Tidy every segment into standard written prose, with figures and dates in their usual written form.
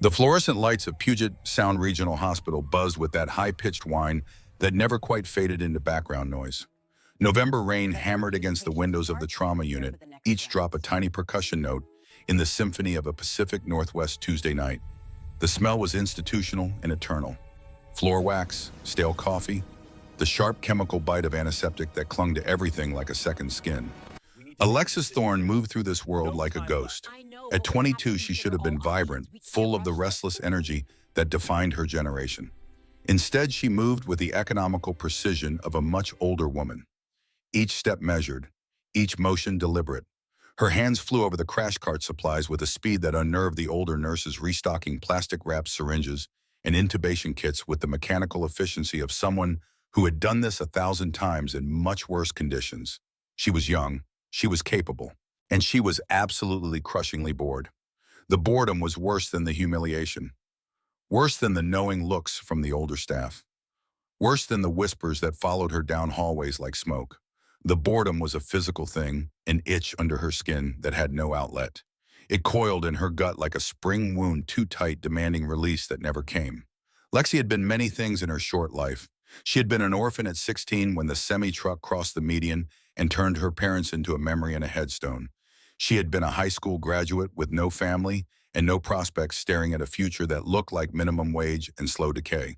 The fluorescent lights of Puget Sound Regional Hospital buzzed with that high-pitched whine that never quite faded into background noise. November rain hammered against the windows of the trauma unit, each drop a tiny percussion note in the symphony of a Pacific Northwest Tuesday night. The smell was institutional and eternal. Floor wax, stale coffee, the sharp chemical bite of antiseptic that clung to everything like a second skin. Alexis Thorne moved through this world like a ghost. At 22, she should have been vibrant, full of the restless energy that defined her generation. Instead, she moved with the economical precision of a much older woman. Each step measured, each motion deliberate. Her hands flew over the crash cart supplies with a speed that unnerved the older nurses restocking plastic-wrapped syringes and intubation kits with the mechanical efficiency of someone who had done this 1,000 times in much worse conditions. She was young, she was capable, and she was absolutely crushingly bored. The boredom was worse than the humiliation, worse than the knowing looks from the older staff, worse than the whispers that followed her down hallways like smoke. The boredom was a physical thing, an itch under her skin that had no outlet. It coiled in her gut like a spring wound too tight, demanding release that never came. Lexi had been many things in her short life. She had been an orphan at 16 when the semi-truck crossed the median and turned her parents into a memory and a headstone. She had been a high school graduate with no family and no prospects, staring at a future that looked like minimum wage and slow decay.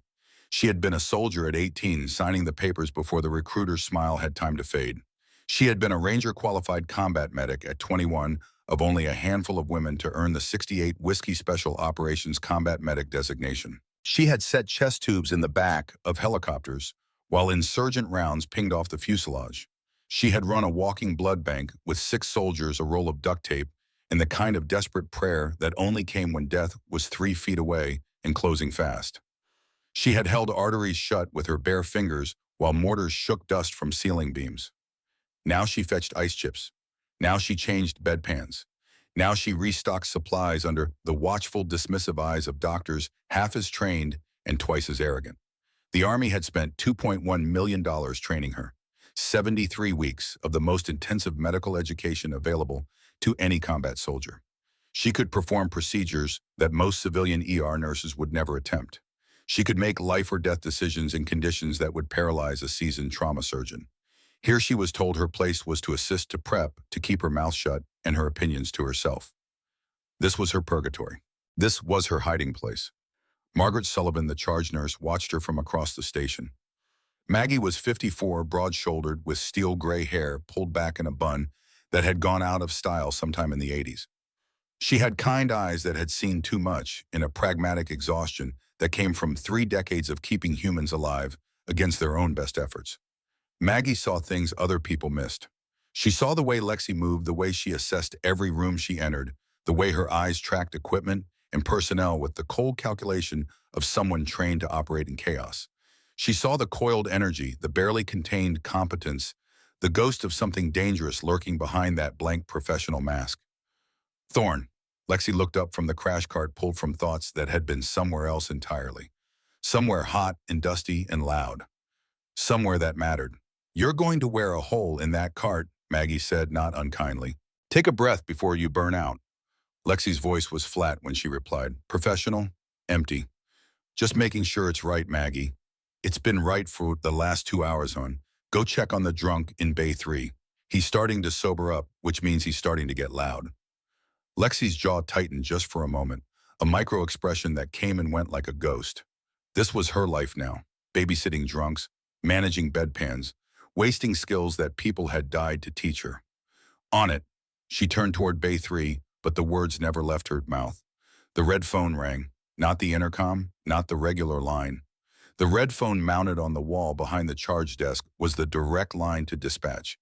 She had been a soldier at 18, signing the papers before the recruiter's smile had time to fade. She had been a Ranger-qualified combat medic at 21, of only a handful of women to earn the 68 Whiskey Special Operations Combat Medic designation. She had set chest tubes in the back of helicopters while insurgent rounds pinged off the fuselage. She had run a walking blood bank with 6 soldiers, a roll of duct tape, and the kind of desperate prayer that only came when death was 3 feet away and closing fast. She had held arteries shut with her bare fingers while mortars shook dust from ceiling beams. Now she fetched ice chips. Now she changed bedpans. Now she restocked supplies under the watchful, dismissive eyes of doctors half as trained and twice as arrogant. The Army had spent $2.1 million training her, 73 weeks of the most intensive medical education available to any combat soldier. She could perform procedures that most civilian ER nurses would never attempt. She could make life or death decisions in conditions that would paralyze a seasoned trauma surgeon. Here she was told her place was to assist to prep, to keep her mouth shut and her opinions to herself. This was her purgatory. This was her hiding place. Margaret Sullivan, the charge nurse, watched her from across the station. Maggie was 54, broad-shouldered, with steel gray hair pulled back in a bun that had gone out of style sometime in the 80s. She had kind eyes that had seen too much, in a pragmatic exhaustion that came from 3 decades of keeping humans alive against their own best efforts. Maggie saw things other people missed. She saw the way Lexi moved, the way she assessed every room she entered, the way her eyes tracked equipment and personnel with the cold calculation of someone trained to operate in chaos. She saw the coiled energy, the barely contained competence, the ghost of something dangerous lurking behind that blank professional mask. Thorne. Lexi looked up from the crash cart, pulled from thoughts that had been somewhere else entirely. Somewhere hot and dusty and loud. Somewhere that mattered. "You're going to wear a hole in that cart," Maggie said, not unkindly. "Take a breath before you burn out." Lexi's voice was flat when she replied, "Professional, empty. Just making sure it's right, Maggie. It's been right for the last 2 hours, hon. Go check on the drunk in Bay 3. He's starting to sober up, which means he's starting to get loud." Lexi's jaw tightened just for a moment, a micro-expression that came and went like a ghost. This was her life now, babysitting drunks, managing bedpans, wasting skills that people had died to teach her. On it, she turned toward Bay 3, but the words never left her mouth. The red phone rang, not the intercom, not the regular line. The red phone mounted on the wall behind the charge desk was the direct line to dispatch.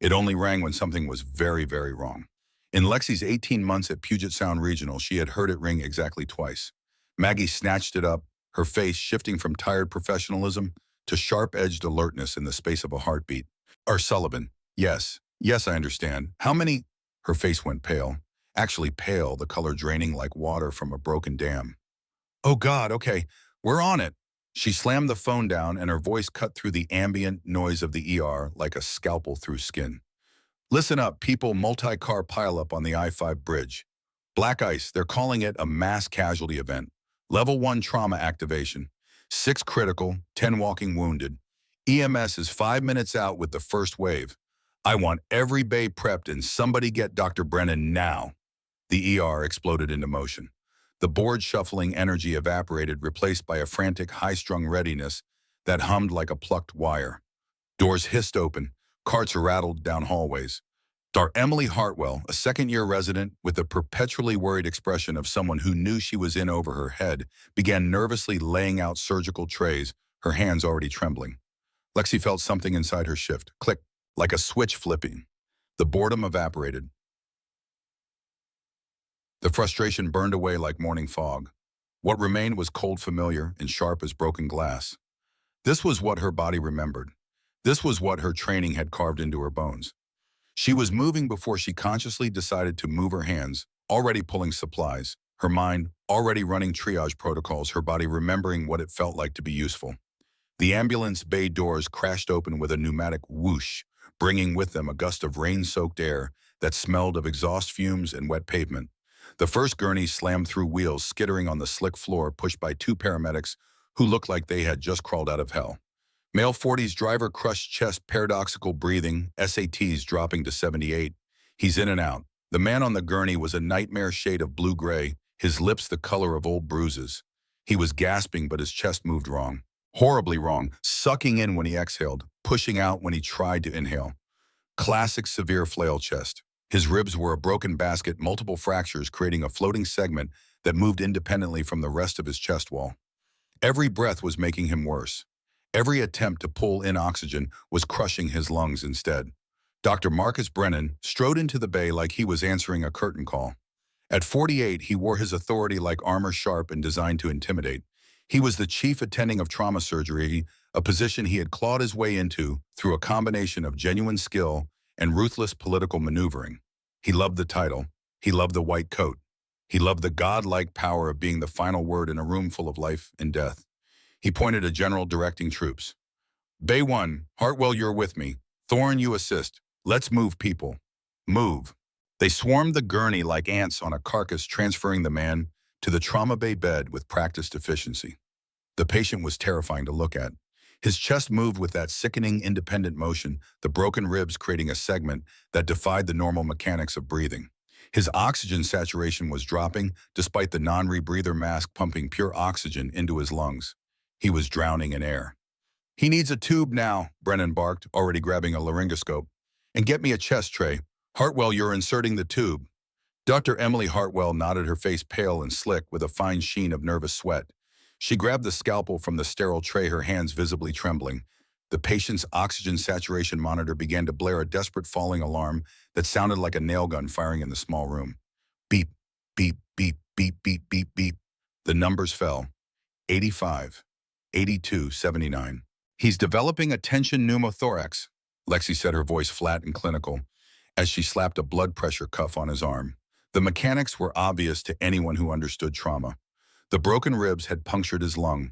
It only rang when something was very, very wrong. In Lexi's 18 months at Puget Sound Regional, she had heard it ring exactly twice. Maggie snatched it up, her face shifting from tired professionalism to sharp-edged alertness in the space of a heartbeat. "Sullivan. Yes, I understand. How many?" Her face went pale. Actually pale, the color draining like water from a broken dam. "Oh God, okay, we're on it." She slammed the phone down and her voice cut through the ambient noise of the ER like a scalpel through skin. "Listen up, people, multi-car pileup on the I-5 bridge. Black ice, they're calling it a mass casualty event. Level 1 trauma activation. 6 critical, 10 walking wounded. EMS is 5 minutes out with the first wave. I want every bay prepped and somebody get Dr. Brennan now. The ER exploded into motion. The board shuffling energy evaporated, replaced by a frantic high-strung readiness that hummed like a plucked wire. Doors hissed open, carts rattled down hallways. Dr. Emily Hartwell, a second-year resident with the perpetually worried expression of someone who knew she was in over her head, began nervously laying out surgical trays, her hands already trembling. Lexi felt something inside her shift, click, like a switch flipping. The boredom evaporated. The frustration burned away like morning fog. What remained was cold familiar and sharp as broken glass. This was what her body remembered. This was what her training had carved into her bones. She was moving before she consciously decided to move her hands, already pulling supplies, her mind already running triage protocols, her body remembering what it felt like to be useful. The ambulance bay doors crashed open with a pneumatic whoosh, bringing with them a gust of rain-soaked air that smelled of exhaust fumes and wet pavement. The first gurney slammed through wheels, skittering on the slick floor, pushed by 2 paramedics who looked like they had just crawled out of hell. Male 40s driver crushed chest, paradoxical breathing, SATs dropping to 78. He's in and out. The man on the gurney was a nightmare shade of blue-gray, his lips the color of old bruises. He was gasping, but his chest moved wrong. Horribly wrong, sucking in when he exhaled, pushing out when he tried to inhale. Classic severe flail chest. His ribs were a broken basket, multiple fractures creating a floating segment that moved independently from the rest of his chest wall. Every breath was making him worse. Every attempt to pull in oxygen was crushing his lungs instead. Dr. Marcus Brennan strode into the bay like he was answering a curtain call. At 48, he wore his authority like armor sharp and designed to intimidate. He was the chief attending of trauma surgery, a position he had clawed his way into through a combination of genuine skill and ruthless political maneuvering. He loved the title. He loved the white coat. He loved the godlike power of being the final word in a room full of life and death. He pointed a general directing troops. Bay 1, Hartwell, you're with me. Thorne, you assist. Let's move, people. Move. They swarmed the gurney like ants on a carcass, transferring the man to the trauma bay bed with practiced efficiency. The patient was terrifying to look at. His chest moved with that sickening, independent motion, the broken ribs creating a segment that defied the normal mechanics of breathing. His oxygen saturation was dropping, despite the non-rebreather mask pumping pure oxygen into his lungs. He was drowning in air. He needs a tube now, Brennan barked, already grabbing a laryngoscope. And get me a chest tray. Hartwell, you're inserting the tube. Dr. Emily Hartwell nodded, her face pale and slick with a fine sheen of nervous sweat. She grabbed the scalpel from the sterile tray, her hands visibly trembling. The patient's oxygen saturation monitor began to blare a desperate falling alarm that sounded like a nail gun firing in the small room. Beep, beep, beep, beep, beep, beep, beep. The numbers fell. 85, 82, 79. He's developing a tension pneumothorax, Lexi said, her voice flat and clinical, as she slapped a blood pressure cuff on his arm. The mechanics were obvious to anyone who understood trauma. The broken ribs had punctured his lung.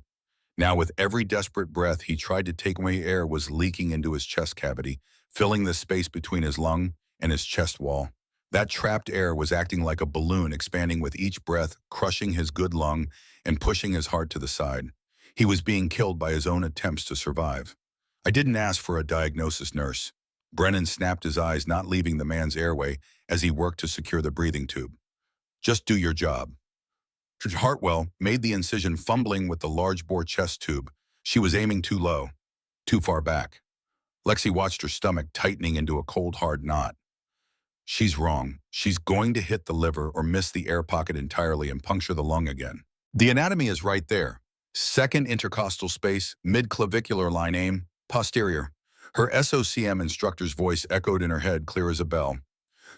Now, with every desperate breath he tried to take away, air was leaking into his chest cavity, filling the space between his lung and his chest wall. That trapped air was acting like a balloon, expanding with each breath, crushing his good lung and pushing his heart to the side. He was being killed by his own attempts to survive. I didn't ask for a diagnosis, nurse. Brennan snapped his eyes, not leaving the man's airway as he worked to secure the breathing tube. Just do your job. Hartwell made the incision, fumbling with the large-bore chest tube. She was aiming too low, too far back. Lexi watched her stomach tightening into a cold, hard knot. She's wrong. She's going to hit the liver or miss the air pocket entirely and puncture the lung again. The anatomy is right there. Second intercostal space, mid-clavicular line, aim, posterior. Her SOCM instructor's voice echoed in her head, clear as a bell.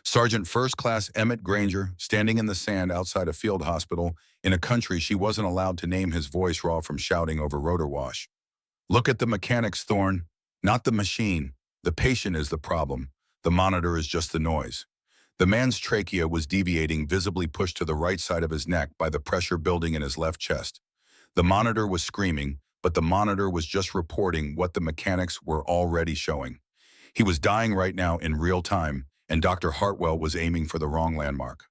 Sergeant First Class Emmett Granger, standing in the sand outside a field hospital in a country she wasn't allowed to name, his voice raw from shouting over rotor wash. Look at the mechanics, Thorne. Not the machine. The patient is the problem. The monitor is just the noise. The man's trachea was deviating, visibly pushed to the right side of his neck by the pressure building in his left chest. The monitor was screaming, but the monitor was just reporting what the mechanics were already showing. He was dying right now in real time, and Dr. Hartwell was aiming for the wrong landmark.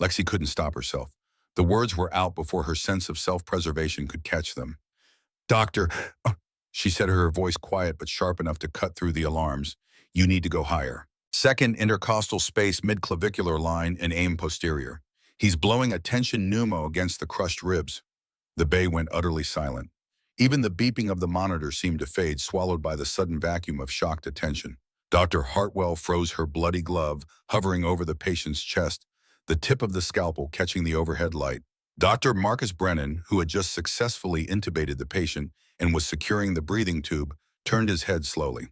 Lexi couldn't stop herself. The words were out before her sense of self-preservation could catch them. Doctor, she said, her voice quiet but sharp enough to cut through the alarms. You need to go higher. Second intercostal space mid-clavicular line and aim posterior. He's blowing a tension pneumo against the crushed ribs. The bay went utterly silent. Even the beeping of the monitor seemed to fade, swallowed by the sudden vacuum of shocked attention. Dr. Hartwell froze her bloody glove, hovering over the patient's chest, the tip of the scalpel catching the overhead light. Dr. Marcus Brennan, who had just successfully intubated the patient and was securing the breathing tube, turned his head slowly.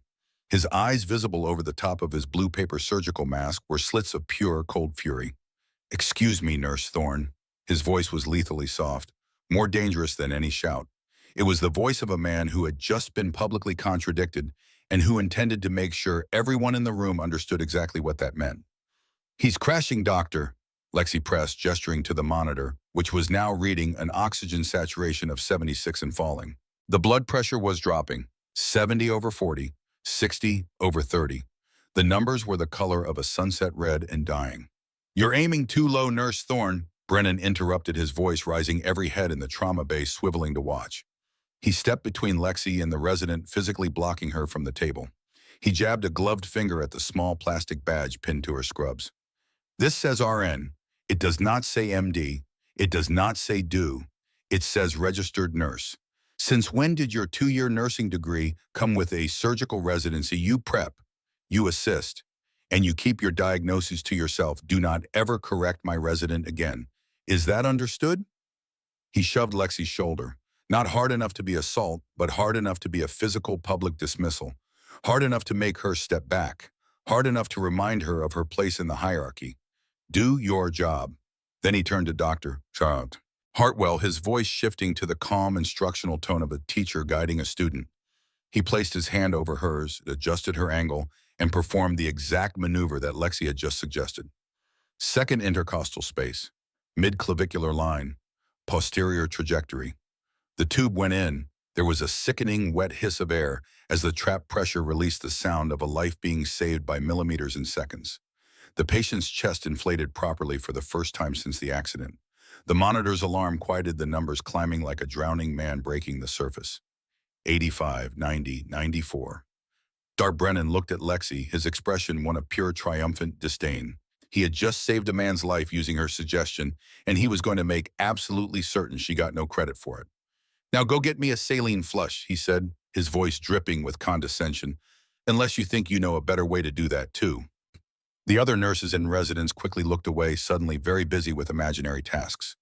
His eyes, visible over the top of his blue paper surgical mask, were slits of pure, cold fury. Excuse me, Nurse Thorne. His voice was lethally soft, more dangerous than any shout. It was the voice of a man who had just been publicly contradicted and who intended to make sure everyone in the room understood exactly what that meant. He's crashing, doctor, Lexi pressed, gesturing to the monitor, which was now reading an oxygen saturation of 76 and falling. The blood pressure was dropping, 70 over 40, 60 over 30. The numbers were the color of a sunset red and dying. You're aiming too low, Nurse Thorne, Brennan interrupted, his voice rising, every head in the trauma bay swiveling to watch. He stepped between Lexi and the resident, physically blocking her from the table. He jabbed a gloved finger at the small plastic badge pinned to her scrubs. This says RN. It does not say MD. It does not say DO. It says registered nurse. Since when did your 2-year nursing degree come with a surgical residency? You prep, you assist, and you keep your diagnoses to yourself. Do not ever correct my resident again. Is that understood? He shoved Lexi's shoulder. Not hard enough to be assault, but hard enough to be a physical public dismissal. Hard enough to make her step back. Hard enough to remind her of her place in the hierarchy. Do your job. Then he turned to Dr. Hartwell, his voice shifting to the calm instructional tone of a teacher guiding a student. He placed his hand over hers, adjusted her angle, and performed the exact maneuver that Lexi had just suggested. Second intercostal space, mid-clavicular line, posterior trajectory. The tube went in. There was a sickening, wet hiss of air as the trap pressure released the sound of a life being saved by millimeters in seconds. The patient's chest inflated properly for the first time since the accident. The monitor's alarm quieted the numbers, climbing like a drowning man breaking the surface. 85, 90, 94. Dr. Brennan looked at Lexi, his expression one of pure triumphant disdain. He had just saved a man's life using her suggestion, and he was going to make absolutely certain she got no credit for it. Now go get me a saline flush, he said, his voice dripping with condescension, unless you think you know a better way to do that too. The other nurses and residents quickly looked away, suddenly very busy with imaginary tasks.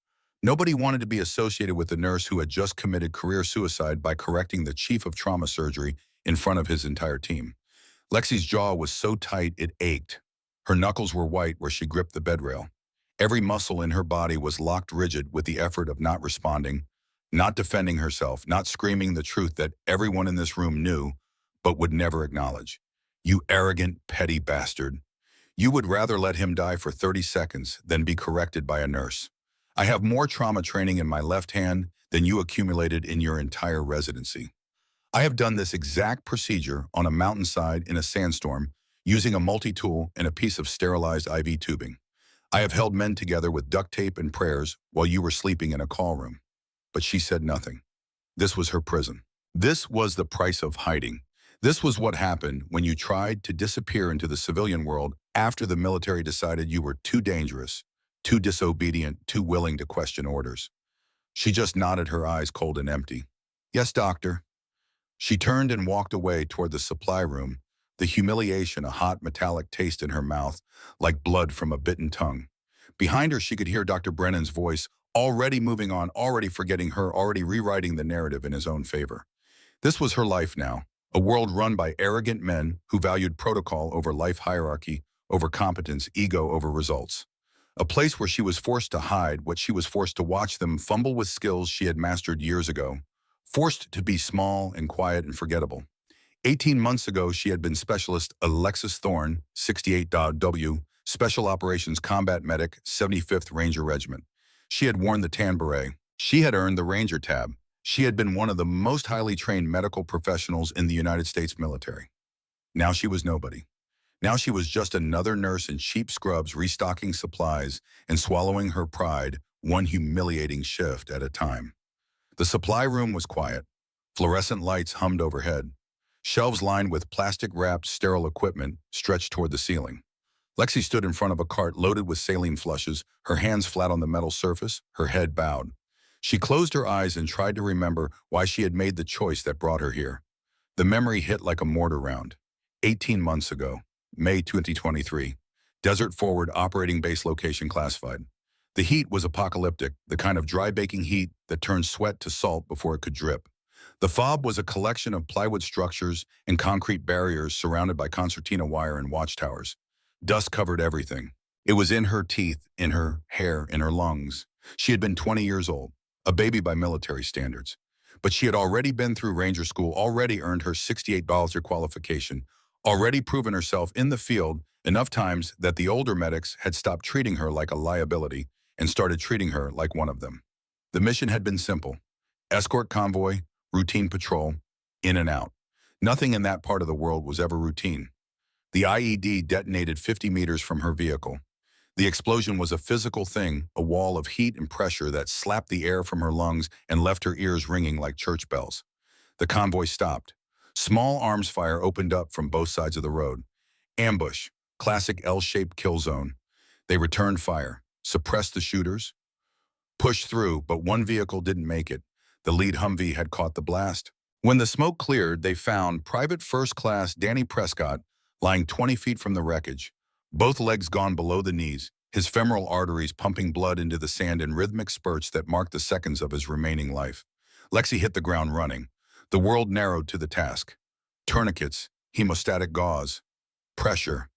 Nobody wanted to be associated with the nurse who had just committed career suicide by correcting the chief of trauma surgery in front of his entire team. Lexi's jaw was so tight it ached. Her knuckles were white where she gripped the bedrail. Every muscle in her body was locked rigid with the effort of not responding, not defending herself, not screaming the truth that everyone in this room knew, but would never acknowledge. You arrogant, petty bastard. You would rather let him die for 30 seconds than be corrected by a nurse. I have more trauma training in my left hand than you accumulated in your entire residency. I have done this exact procedure on a mountainside in a sandstorm using a multi-tool and a piece of sterilized IV tubing. I have held men together with duct tape and prayers while you were sleeping in a call room. But she said nothing. This was her prison. This was the price of hiding. This was what happened when you tried to disappear into the civilian world after the military decided you were too dangerous, too disobedient, too willing to question orders. She just nodded, her eyes cold and empty. Yes, doctor. She turned and walked away toward the supply room, the humiliation, a hot metallic taste in her mouth, like blood from a bitten tongue. Behind her, she could hear Dr. Brennan's voice, already moving on, already forgetting her, already rewriting the narrative in his own favor. This was her life now, a world run by arrogant men who valued protocol over life hierarchy, over competence, ego over results. A place where she was forced to hide what she was forced to watch them fumble with skills she had mastered years ago, forced to be small and quiet and forgettable. 18 months ago, she had been Specialist Alexis Thorne, 68W, Special Operations Combat Medic, 75th Ranger Regiment. She had worn the tan beret. She had earned the Ranger tab. She had been one of the most highly trained medical professionals in the United States military. Now she was nobody. Now she was just another nurse in cheap scrubs restocking supplies and swallowing her pride one humiliating shift at a time. The supply room was quiet. Fluorescent lights hummed overhead. Shelves lined with plastic-wrapped sterile equipment stretched toward the ceiling. Lexi stood in front of a cart loaded with saline flushes, her hands flat on the metal surface, her head bowed. She closed her eyes and tried to remember why she had made the choice that brought her here. The memory hit like a mortar round. 18 months ago, May 2023. Desert Forward Operating Base Location Classified. The heat was apocalyptic, the kind of dry baking heat that turned sweat to salt before it could drip. The FOB was a collection of plywood structures and concrete barriers surrounded by concertina wire and watchtowers. Dust covered everything. It was in her teeth, in her hair, in her lungs. She had been 20 years old, a baby by military standards. But she had already been through Ranger School, already earned her $68 qualification, already proven herself in the field enough times that the older medics had stopped treating her like a liability and started treating her like one of them. The mission had been simple. Escort convoy, routine patrol, in and out. Nothing in that part of the world was ever routine. The IED detonated 50 meters from her vehicle. The explosion was a physical thing, a wall of heat and pressure that slapped the air from her lungs and left her ears ringing like church bells. The convoy stopped. Small arms fire opened up from both sides of the road. Ambush, classic L-shaped kill zone. They returned fire, suppressed the shooters, pushed through, but one vehicle didn't make it. The lead Humvee had caught the blast. When the smoke cleared, they found Private First Class Danny Prescott lying 20 feet from the wreckage, both legs gone below the knees, his femoral arteries pumping blood into the sand in rhythmic spurts that marked the seconds of his remaining life. Lexi hit the ground running. The world narrowed to the task. Tourniquets, hemostatic gauze, pressure.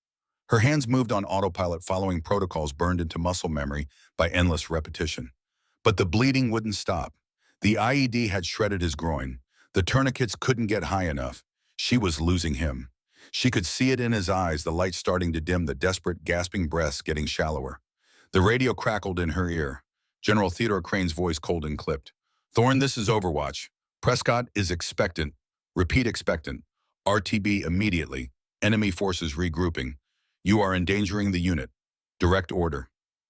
Her hands moved on autopilot following protocols burned into muscle memory by endless repetition. But the bleeding wouldn't stop. The IED had shredded his groin. The tourniquets couldn't get high enough. She was losing him. She could see it in his eyes, the light starting to dim, the desperate, gasping breaths getting shallower. The radio crackled in her ear. General Theodore Crane's voice cold and clipped. "Thorne, this is Overwatch. Prescott is expectant. Repeat expectant. RTB immediately. Enemy forces regrouping. You are endangering the unit. Direct order.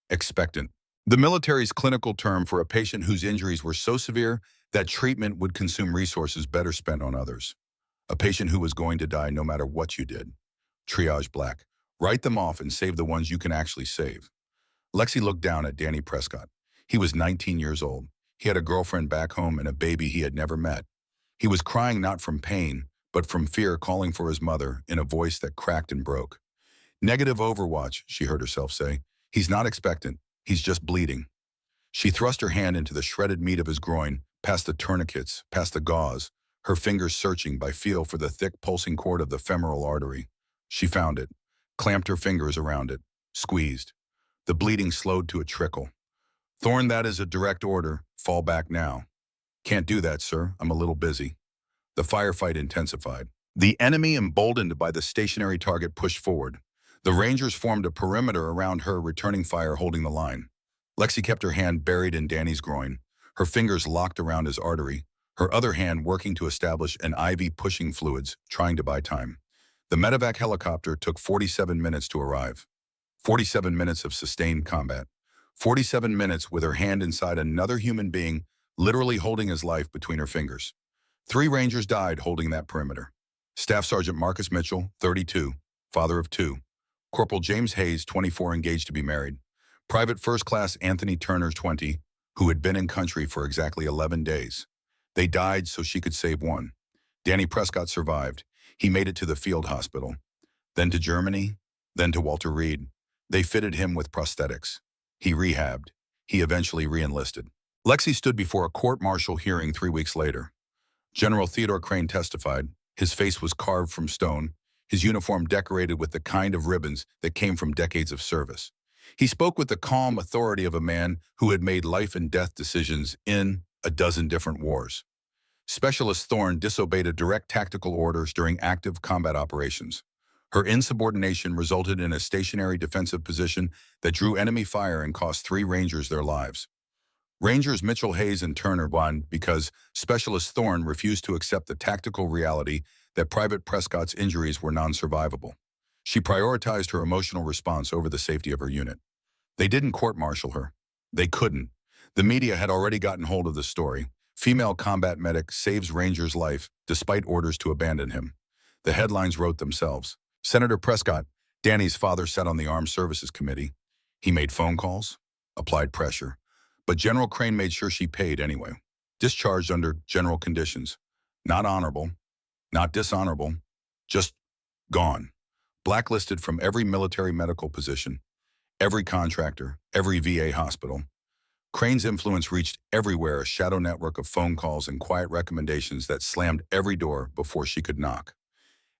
Expectant." The military's clinical term for a patient whose injuries were so severe that treatment would consume resources better spent on others. A patient who was going to die no matter what you did. Triage black. Write them off and save the ones you can actually save. Lexi looked down at Danny Prescott. He was 19 years old. He had a girlfriend back home and a baby he had never met. He was crying not from pain, but from fear, calling for his mother in a voice that cracked and broke. "Negative Overwatch," she heard herself say. "He's not expectant. He's just bleeding." She thrust her hand into the shredded meat of his groin, past the tourniquets, past the gauze, her fingers searching by feel for the thick pulsing cord of the femoral artery. She found it, clamped her fingers around it, squeezed. The bleeding slowed to a trickle. "Thorne, that is a direct order. Fall back now." "Can't do that, sir. I'm a little busy." The firefight intensified. The enemy, emboldened by the stationary target, pushed forward. The Rangers formed a perimeter around her, returning fire, holding the line. Lexi kept her hand buried in Danny's groin, her fingers locked around his artery, her other hand working to establish an IV pushing fluids, trying to buy time. The medevac helicopter took 47 minutes to arrive. 47 minutes of sustained combat. 47 minutes with her hand inside another human being, literally holding his life between her fingers. 3 Rangers died holding that perimeter. Staff Sergeant Marcus Mitchell, 32, father of 2. Corporal James Hayes, 24, engaged to be married. Private First Class Anthony Turner, 20, who had been in country for exactly 11 days. They died so she could save one. Danny Prescott survived. He made it to the field hospital. Then to Germany, then to Walter Reed. They fitted him with prosthetics. He rehabbed. He eventually re-enlisted. Lexi stood before a court-martial hearing 3 weeks later. General Theodore Crane testified. His face was carved from stone, his uniform decorated with the kind of ribbons that came from decades of service. He spoke with the calm authority of a man who had made life and death decisions in a dozen different wars. Specialist Thorne disobeyed direct tactical orders during active combat operations. Her insubordination resulted in a stationary defensive position that drew enemy fire and cost 3 Rangers their lives. Rangers Mitchell, Hayes, and Turner won because Specialist Thorne refused to accept the tactical reality that Private Prescott's injuries were non-survivable. She prioritized her emotional response over the safety of her unit. They didn't court-martial her. They couldn't. The media had already gotten hold of the story. Female combat medic saves Ranger's life despite orders to abandon him. The headlines wrote themselves. Senator Prescott, Danny's father, sat on the Armed Services Committee. He made phone calls, applied pressure. But General Crane made sure she paid anyway. Discharged under general conditions. Not honorable, not dishonorable, just gone. Blacklisted from every military medical position, every contractor, every VA hospital. Crane's influence reached everywhere, a shadow network of phone calls and quiet recommendations that slammed every door before she could knock.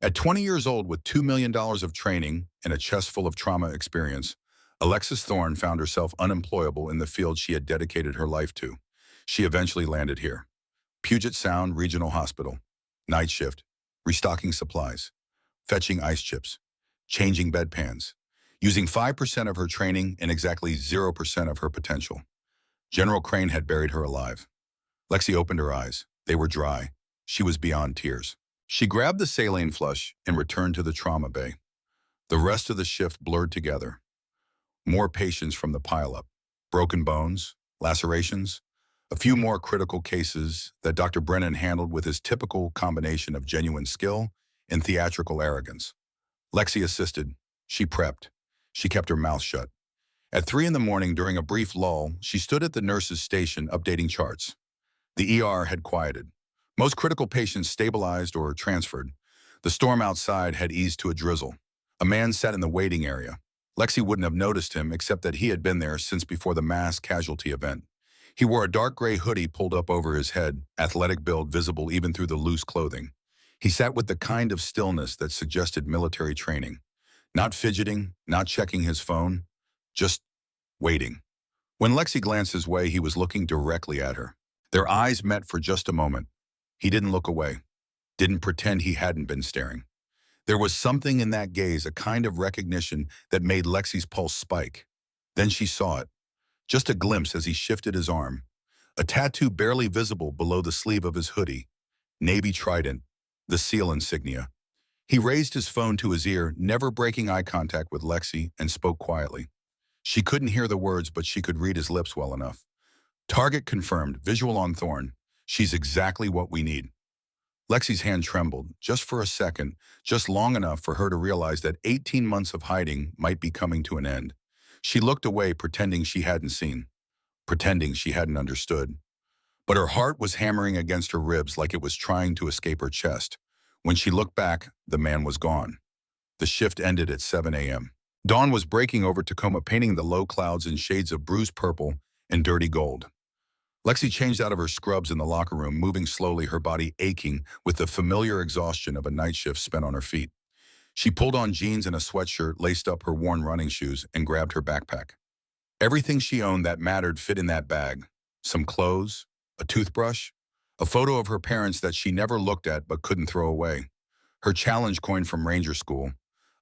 At 20 years old, with $2 million of training and a chest full of trauma experience, Alexis Thorne found herself unemployable in the field she had dedicated her life to. She eventually landed here. Puget Sound Regional Hospital. Night shift. Restocking supplies. Fetching ice chips. Changing bedpans. Using 5% of her training and exactly 0% of her potential. General Crane had buried her alive. Lexi opened her eyes. They were dry. She was beyond tears. She grabbed the saline flush and returned to the trauma bay. The rest of the shift blurred together. More patients from the pileup. Broken bones, lacerations, a few more critical cases that Dr. Brennan handled with his typical combination of genuine skill and theatrical arrogance. Lexi assisted. She prepped. She kept her mouth shut. At 3 in the morning, during a brief lull, she stood at the nurse's station updating charts. The ER had quieted. Most critical patients stabilized or transferred. The storm outside had eased to a drizzle. A man sat in the waiting area. Lexi wouldn't have noticed him except that he had been there since before the mass casualty event. He wore a dark gray hoodie pulled up over his head, athletic build visible even through the loose clothing. He sat with the kind of stillness that suggested military training. Not fidgeting, not checking his phone, just waiting. When Lexi glanced his way, he was looking directly at her. Their eyes met for just a moment. He didn't look away, didn't pretend he hadn't been staring. There was something in that gaze, a kind of recognition that made Lexi's pulse spike. Then she saw it, just a glimpse as he shifted his arm. A tattoo barely visible below the sleeve of his hoodie. Navy Trident, the SEAL insignia. He raised his phone to his ear, never breaking eye contact with Lexi, and spoke quietly. She couldn't hear the words, but she could read his lips well enough. Target confirmed, visual on Thorne. She's exactly what we need. Lexi's hand trembled, just for a second, just long enough for her to realize that 18 months of hiding might be coming to an end. She looked away, pretending she hadn't seen, pretending she hadn't understood. But her heart was hammering against her ribs like it was trying to escape her chest. When she looked back, the man was gone. The shift ended at 7 a.m. Dawn was breaking over Tacoma, painting the low clouds in shades of bruised purple and dirty gold. Lexi changed out of her scrubs in the locker room, moving slowly, her body aching with the familiar exhaustion of a night shift spent on her feet. She pulled on jeans and a sweatshirt, laced up her worn running shoes, and grabbed her backpack. Everything she owned that mattered fit in that bag. Some clothes, a toothbrush, a photo of her parents that she never looked at but couldn't throw away, her challenge coin from Ranger School,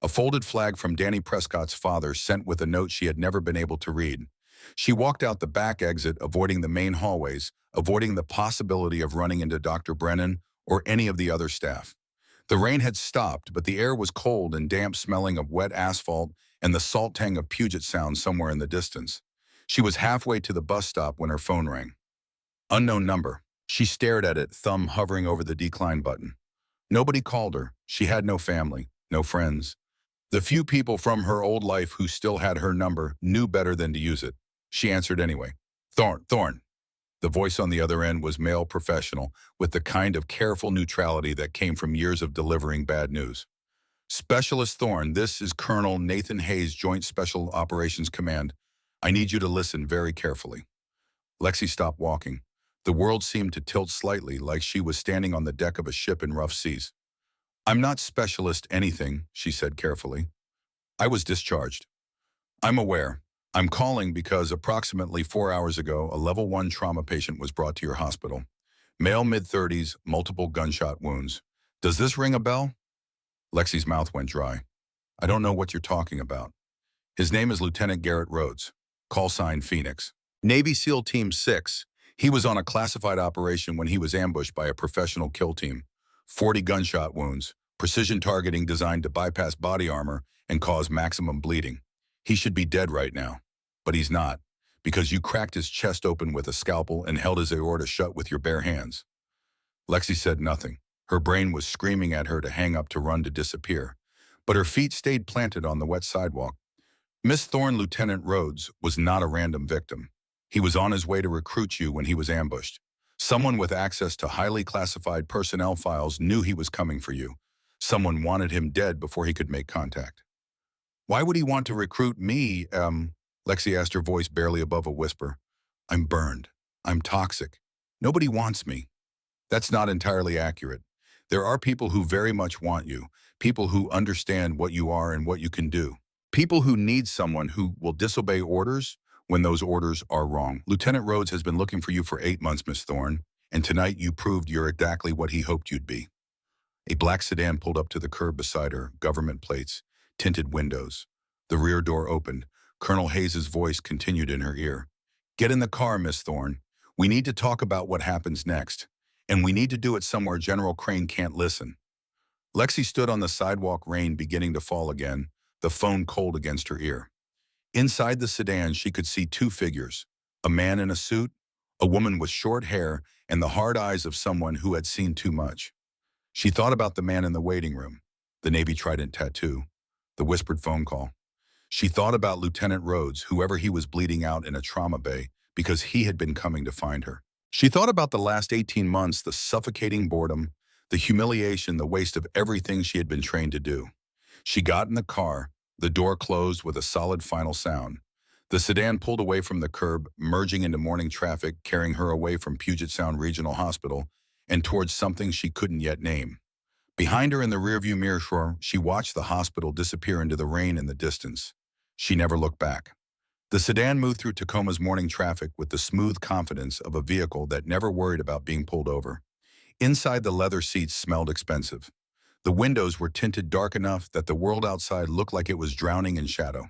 a folded flag from Danny Prescott's father sent with a note she had never been able to read. She walked out the back exit, avoiding the main hallways, avoiding the possibility of running into Dr. Brennan or any of the other staff. The rain had stopped, but the air was cold and damp, smelling of wet asphalt and the salt tang of Puget Sound somewhere in the distance. She was halfway to the bus stop when her phone rang. Unknown number. She stared at it, thumb hovering over the decline button. Nobody called her. She had no family, no friends. The few people from her old life who still had her number knew better than to use it. She answered anyway. Thorne. The voice on the other end was male, professional, with the kind of careful neutrality that came from years of delivering bad news. Specialist Thorne, this is Colonel Nathan Hayes, Joint Special Operations Command. I need you to listen very carefully. Lexi stopped walking. The world seemed to tilt slightly, like she was standing on the deck of a ship in rough seas. I'm not specialist anything, she said carefully. I was discharged. I'm aware. I'm calling because approximately 4 hours ago, a level 1 trauma patient was brought to your hospital. Male, mid-30s, multiple gunshot wounds. Does this ring a bell? Lexi's mouth went dry. I don't know what you're talking about. His name is Lieutenant Garrett Rhodes, call sign Phoenix. Navy SEAL Team 6. He was on a classified operation when he was ambushed by a professional kill team. 40 gunshot wounds, Precision targeting designed to bypass body armor and cause maximum bleeding. He should be dead right now. But he's not, because you cracked his chest open with a scalpel and held his aorta shut with your bare hands. Lexi said nothing. Her brain was screaming at her to hang up, to run, to disappear. But her feet stayed planted on the wet sidewalk. Miss Thorne, Lieutenant Rhodes, was not a random victim. He was on his way to recruit you when he was ambushed. Someone with access to highly classified personnel files knew he was coming for you. Someone wanted him dead before he could make contact. Why would he want to recruit me? Lexi asked, her voice barely above a whisper. I'm burned. I'm toxic. Nobody wants me. That's not entirely accurate. There are people who very much want you, people who understand what you are and what you can do, people who need someone who will disobey orders when those orders are wrong. Lieutenant Rhodes has been looking for you for 8 months, Miss Thorne, and tonight you proved you're exactly what he hoped you'd be. A black sedan pulled up to the curb beside her, government plates, tinted windows. The rear door opened. Colonel Hayes's voice continued in her ear. Get in the car, Miss Thorne. We need to talk about what happens next. And we need to do it somewhere General Crane can't listen. Lexi stood on the sidewalk, rain beginning to fall again, the phone cold against her ear. Inside the sedan, she could see 2 figures, a man in a suit, a woman with short hair, and the hard eyes of someone who had seen too much. She thought about the man in the waiting room, the Navy Trident tattoo, the whispered phone call. She thought about Lieutenant Rhodes, whoever he was, bleeding out in a trauma bay because he had been coming to find her. She thought about the last 18 months, the suffocating boredom, the humiliation, the waste of everything she had been trained to do. She got in the car, the door closed with a solid final sound. The sedan pulled away from the curb, merging into morning traffic, carrying her away from Puget Sound Regional Hospital and towards something she couldn't yet name. Behind her in the rearview mirror, she watched the hospital disappear into the rain in the distance. She never looked back. The sedan moved through Tacoma's morning traffic with the smooth confidence of a vehicle that never worried about being pulled over. Inside, the leather seats smelled expensive. The windows were tinted dark enough that the world outside looked like it was drowning in shadow.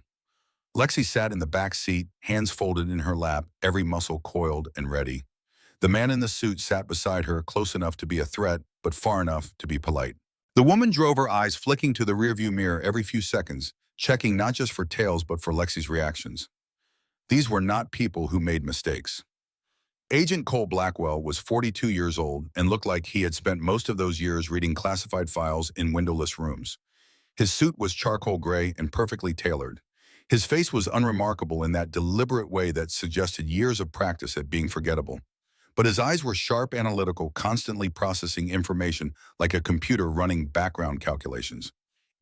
Lexi sat in the back seat, hands folded in her lap, every muscle coiled and ready. The man in the suit sat beside her, close enough to be a threat, but far enough to be polite. The woman drove, her eyes flicking to the rearview mirror every few seconds, checking not just for tails but for Lexi's reactions. These were not people who made mistakes. Agent Cole Blackwell was 42 years old and looked like he had spent most of those years reading classified files in windowless rooms. His suit was charcoal gray and perfectly tailored. His face was unremarkable in that deliberate way that suggested years of practice at being forgettable. But his eyes were sharp, analytical, constantly processing information like a computer running background calculations.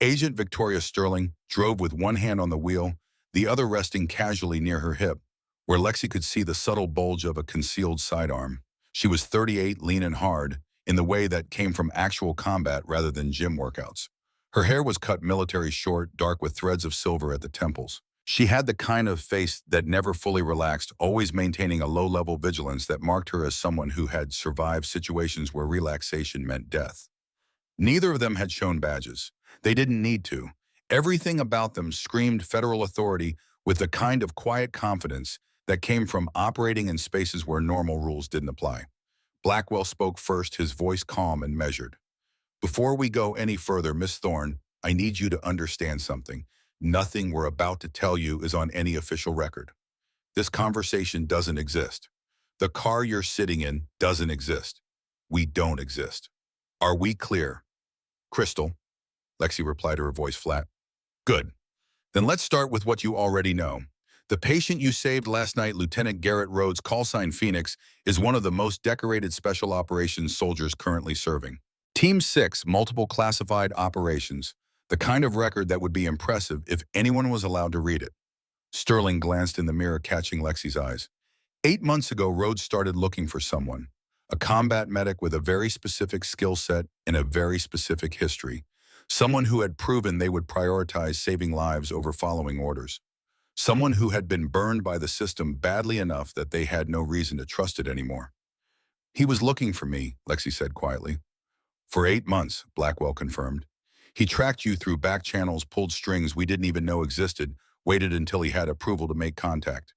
Agent Victoria Sterling drove with one hand on the wheel, the other resting casually near her hip, where Lexi could see the subtle bulge of a concealed sidearm. She was 38, lean and hard, in the way that came from actual combat rather than gym workouts. Her hair was cut military short, dark with threads of silver at the temples. She had the kind of face that never fully relaxed, always maintaining a low-level vigilance that marked her as someone who had survived situations where relaxation meant death. Neither of them had shown badges. They didn't need to. Everything about them screamed federal authority with the kind of quiet confidence that came from operating in spaces where normal rules didn't apply. Blackwell spoke first, his voice calm and measured. Before we go any further, Miss Thorne, I need you to understand something. Nothing we're about to tell you is on any official record. This conversation doesn't exist. The car you're sitting in doesn't exist. We don't exist. Are we clear? Crystal, Lexi replied, her voice flat. Good. Then let's start with what you already know. The patient you saved last night, Lieutenant Garrett Rhodes, callsign Phoenix, is one of the most decorated special operations soldiers currently serving. Team 6, multiple classified operations, the kind of record that would be impressive if anyone was allowed to read it. Sterling glanced in the mirror, catching Lexi's eyes. 8 months ago, Rhodes started looking for someone, a combat medic with a very specific skill set and a very specific history, someone who had proven they would prioritize saving lives over following orders, someone who had been burned by the system badly enough that they had no reason to trust it anymore. He was looking for me, Lexi said quietly. For 8 months, Blackwell confirmed. He tracked you through back channels, pulled strings we didn't even know existed, waited until he had approval to make contact.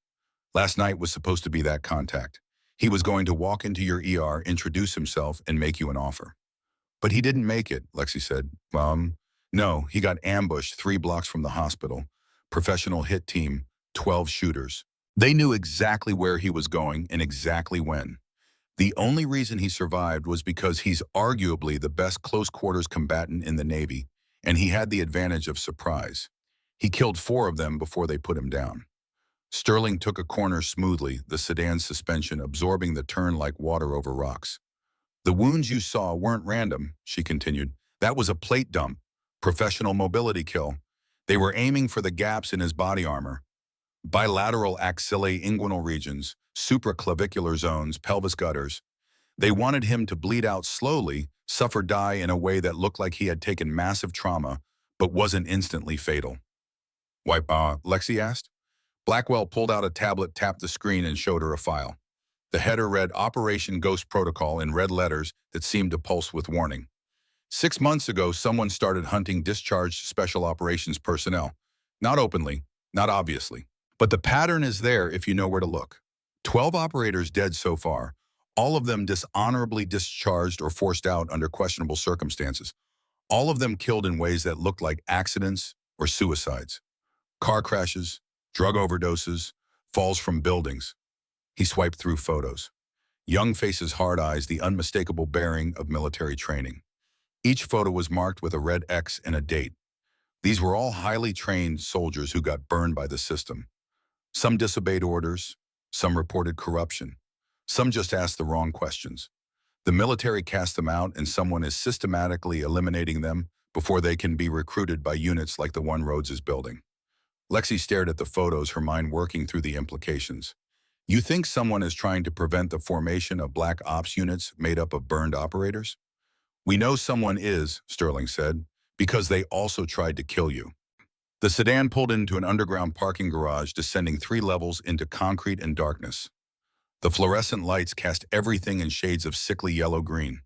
Last night was supposed to be that contact. He was going to walk into your ER, introduce himself, and make you an offer. But he didn't make it, Lexi said. No, he got ambushed 3 blocks from the hospital. Professional hit team, 12 shooters. They knew exactly where he was going and exactly when. The only reason he survived was because he's arguably the best close-quarters combatant in the Navy, and he had the advantage of surprise. He killed 4 of them before they put him down. Sterling took a corner smoothly, the sedan's suspension absorbing the turn like water over rocks. The wounds you saw weren't random, she continued. That was a plate dump, professional mobility kill. They were aiming for the gaps in his body armor. Bilateral axillae inguinal regions, supraclavicular zones, pelvis gutters. They wanted him to bleed out slowly, suffer die in a way that looked like he had taken massive trauma, but wasn't instantly fatal. Why, Lexi asked. Blackwell pulled out a tablet, tapped the screen, and showed her a file. The header read Operation Ghost Protocol in red letters that seemed to pulse with warning. 6 months ago, someone started hunting discharged special operations personnel. Not openly, not obviously. But the pattern is there if you know where to look. 12 operators dead so far, all of them dishonorably discharged or forced out under questionable circumstances. All of them killed in ways that looked like accidents or suicides. Car crashes, drug overdoses, falls from buildings. He swiped through photos. Young faces, hard eyes, the unmistakable bearing of military training. Each photo was marked with a red X and a date. These were all highly trained soldiers who got burned by the system. Some disobeyed orders, some reported corruption, some just asked the wrong questions. The military cast them out, and someone is systematically eliminating them before they can be recruited by units like the one Rhodes is building. Lexi stared at the photos, her mind working through the implications. You think someone is trying to prevent the formation of black ops units made up of burned operators? We know someone is, Sterling said, because they also tried to kill you. The sedan pulled into an underground parking garage, descending 3 levels into concrete and darkness. The fluorescent lights cast everything in shades of sickly yellow-green.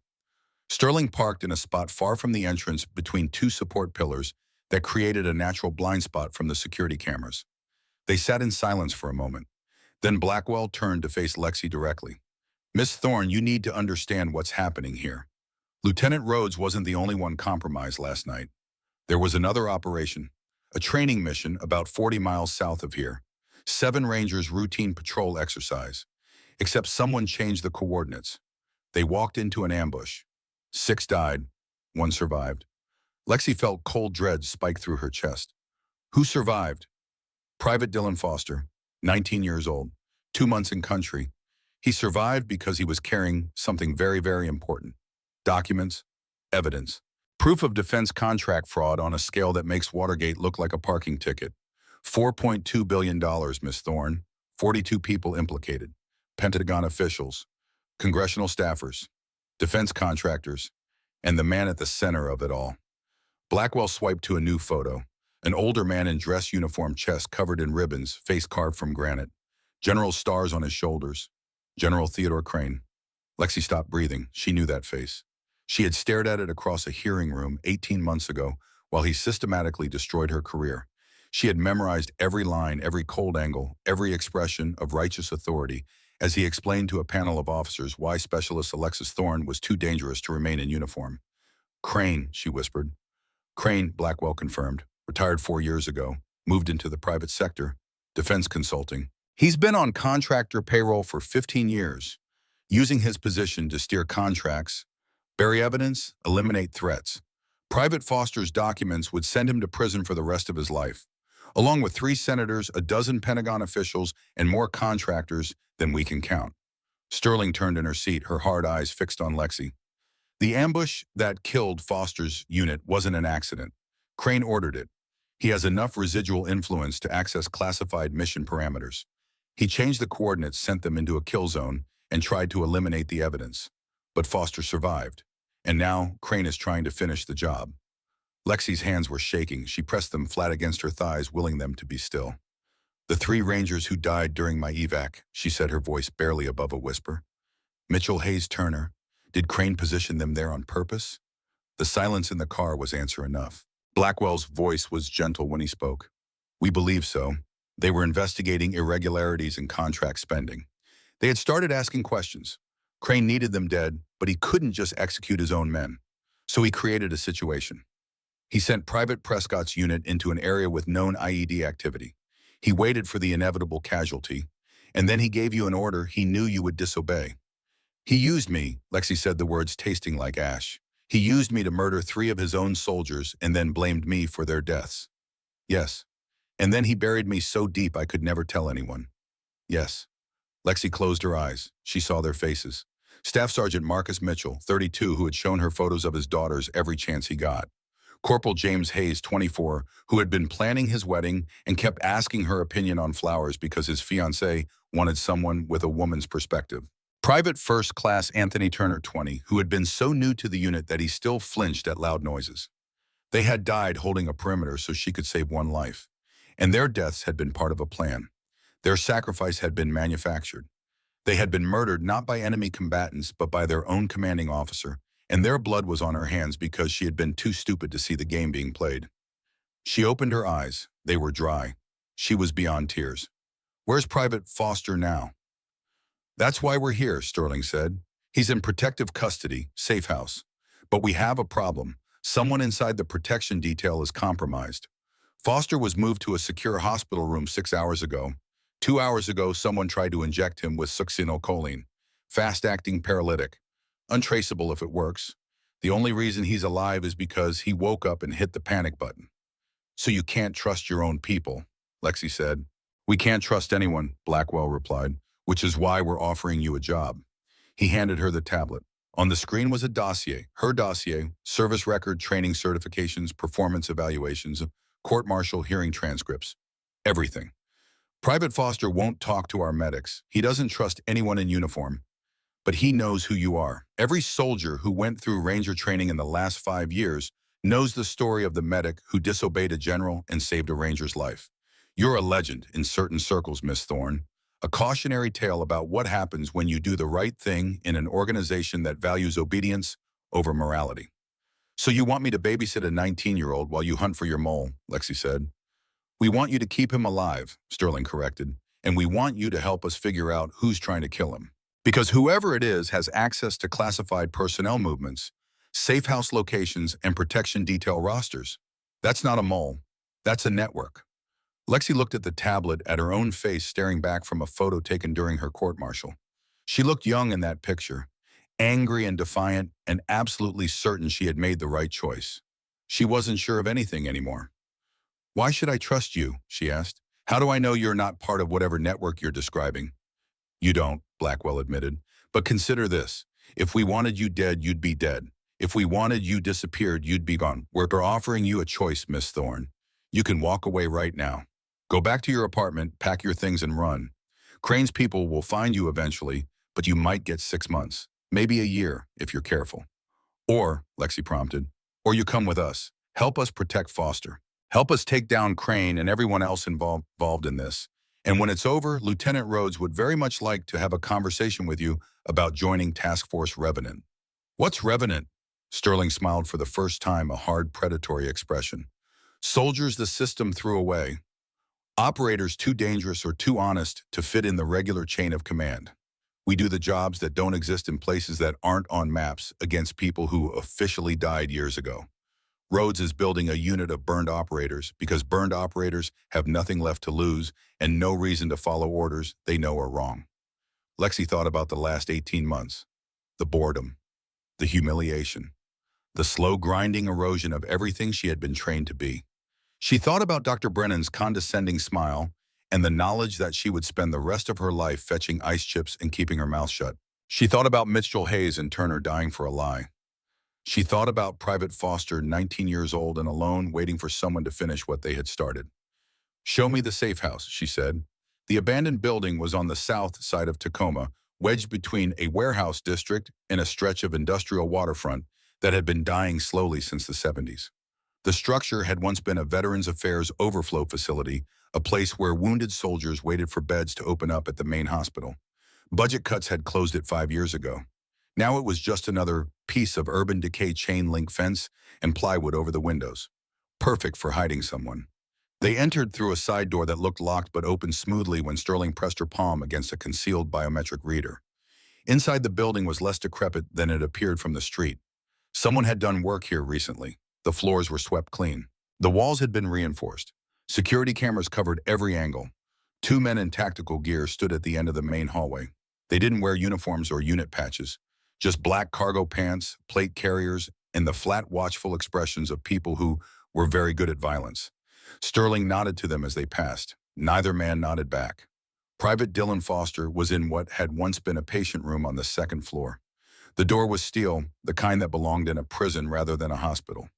Sterling parked in a spot far from the entrance between 2 support pillars that created a natural blind spot from the security cameras. They sat in silence for a moment. Then Blackwell turned to face Lexi directly. Miss Thorne, you need to understand what's happening here. Lieutenant Rhodes wasn't the only one compromised last night. There was another operation, a training mission about 40 miles south of here. 7 Rangers routine patrol exercise. Except someone changed the coordinates. They walked into an ambush. 6 died, 1 survived. Lexi felt cold dread spike through her chest. Who survived? Private Dylan Foster, 19 years old, 2 months in country. He survived because he was carrying something very, very important. Documents, evidence, proof of defense contract fraud on a scale that makes Watergate look like a parking ticket. $4.2 billion, Miss Thorne. 42 people implicated. Pentagon officials, congressional staffers, defense contractors, and the man at the center of it all. Blackwell swiped to a new photo. An older man in dress uniform, chest covered in ribbons, face carved from granite. General stars on his shoulders. General Theodore Crane. Lexi stopped breathing. She knew that face. She had stared at it across a hearing room 18 months ago while he systematically destroyed her career. She had memorized every line, every cold angle, every expression of righteous authority as he explained to a panel of officers why Specialist Alexis Thorne was too dangerous to remain in uniform. Crane, she whispered. Crane, Blackwell confirmed. Retired 4 years ago, moved into the private sector, defense consulting. He's been on contractor payroll for 15 years, using his position to steer contracts, bury evidence, eliminate threats. Private Foster's documents would send him to prison for the rest of his life, along with 3 senators, a dozen Pentagon officials, and more contractors than we can count. Sterling turned in her seat, her hard eyes fixed on Lexi. The ambush that killed Foster's unit wasn't an accident. Crane ordered it. He has enough residual influence to access classified mission parameters. He changed the coordinates, sent them into a kill zone, and tried to eliminate the evidence. But Foster survived. And now Crane is trying to finish the job. Lexi's hands were shaking. She pressed them flat against her thighs, willing them to be still. The 3 Rangers who died during my evac, she said, her voice barely above a whisper. Mitchell, Hayes, Turner. Did Crane position them there on purpose? The silence in the car was answer enough. Blackwell's voice was gentle when he spoke. We believe so. They were investigating irregularities in contract spending. They had started asking questions. Crane needed them dead, but he couldn't just execute his own men. So he created a situation. He sent Private Prescott's unit into an area with known IED activity. He waited for the inevitable casualty, and then he gave you an order he knew you would disobey. He used me, Lexi said, the words tasting like ash. He used me to murder 3 of his own soldiers and then blamed me for their deaths. Yes. And then he buried me so deep I could never tell anyone. Yes. Lexi closed her eyes. She saw their faces. Staff Sergeant Marcus Mitchell, 32, who had shown her photos of his daughters every chance he got. Corporal James Hayes, 24, who had been planning his wedding and kept asking her opinion on flowers because his fiancée wanted someone with a woman's perspective. Private First Class Anthony Turner, 20, who had been so new to the unit that he still flinched at loud noises. They had died holding a perimeter so she could save one life, and their deaths had been part of a plan. Their sacrifice had been manufactured. They had been murdered not by enemy combatants but by their own commanding officer, and their blood was on her hands because she had been too stupid to see the game being played. She opened her eyes. They were dry. She was beyond tears. "Where's Private Foster now?" "That's why we're here," Sterling said. "He's in protective custody, safe house. But we have a problem. Someone inside the protection detail is compromised. Foster was moved to a secure hospital room 6 hours ago. 2 hours ago, someone tried to inject him with succinylcholine. Fast-acting paralytic. Untraceable if it works. The only reason he's alive is because he woke up and hit the panic button." "So you can't trust your own people," Lexi said. "We can't trust anyone," Blackwell replied, "which is why we're offering you a job." He handed her the tablet. On the screen was a dossier, her dossier, service record, training certifications, performance evaluations, court-martial hearing transcripts. Everything. "Private Foster won't talk to our medics. He doesn't trust anyone in uniform. But he knows who you are. Every soldier who went through Ranger training in the last 5 years knows the story of the medic who disobeyed a general and saved a Ranger's life. You're a legend in certain circles, Miss Thorne. A cautionary tale about what happens when you do the right thing in an organization that values obedience over morality." "So you want me to babysit a 19-year-old while you hunt for your mole," Lexi said. "We want you to keep him alive," Sterling corrected, "and we want you to help us figure out who's trying to kill him. Because whoever it is has access to classified personnel movements, safe house locations, and protection detail rosters. That's not a mole. That's a network." Lexi looked at the tablet, at her own face staring back from a photo taken during her court-martial. She looked young in that picture, angry and defiant, and absolutely certain she had made the right choice. She wasn't sure of anything anymore. "Why should I trust you?" she asked. "How do I know you're not part of whatever network you're describing?" "You don't," Blackwell admitted. "But consider this. If we wanted you dead, you'd be dead. If we wanted you disappeared, you'd be gone. We're offering you a choice, Miss Thorne. You can walk away right now. Go back to your apartment, pack your things, and run. Crane's people will find you eventually, but you might get 6 months, maybe a year, if you're careful. Or," Lexi prompted, "or you come with us. Help us protect Foster. Help us take down Crane and everyone else involved in this. And when it's over, Lieutenant Rhodes would very much like to have a conversation with you about joining Task Force Revenant." "What's Revenant?" Sterling smiled for the first time, a hard, predatory expression. "Soldiers the system threw away. Operators too dangerous or too honest to fit in the regular chain of command. We do the jobs that don't exist in places that aren't on maps against people who officially died years ago. Rhodes is building a unit of burned operators because burned operators have nothing left to lose and no reason to follow orders they know are wrong." Lexi thought about the last 18 months. The boredom, the humiliation, the slow grinding erosion of everything she had been trained to be. She thought about Dr. Brennan's condescending smile and the knowledge that she would spend the rest of her life fetching ice chips and keeping her mouth shut. She thought about Mitchell Hayes and Turner dying for a lie. She thought about Private Foster, 19 years old and alone, waiting for someone to finish what they had started. "Show me the safe house," she said. The abandoned building was on the south side of Tacoma, wedged between a warehouse district and a stretch of industrial waterfront that had been dying slowly since the 70s. The structure had once been a Veterans Affairs overflow facility, a place where wounded soldiers waited for beds to open up at the main hospital. Budget cuts had closed it 5 years ago. Now it was just another piece of urban decay chain link fence and plywood over the windows. Perfect for hiding someone. They entered through a side door that looked locked but opened smoothly when Sterling pressed her palm against a concealed biometric reader. Inside the building was less decrepit than it appeared from the street. Someone had done work here recently. The floors were swept clean. The walls had been reinforced. Security cameras covered every angle. Two men in tactical gear stood at the end of the main hallway. They didn't wear uniforms or unit patches, just black cargo pants, plate carriers, and the flat, watchful expressions of people who were very good at violence. Sterling nodded to them as they passed. Neither man nodded back. Private Dylan Foster was in what had once been a patient room on the second floor. The door was steel, the kind that belonged in a prison rather than a hospital.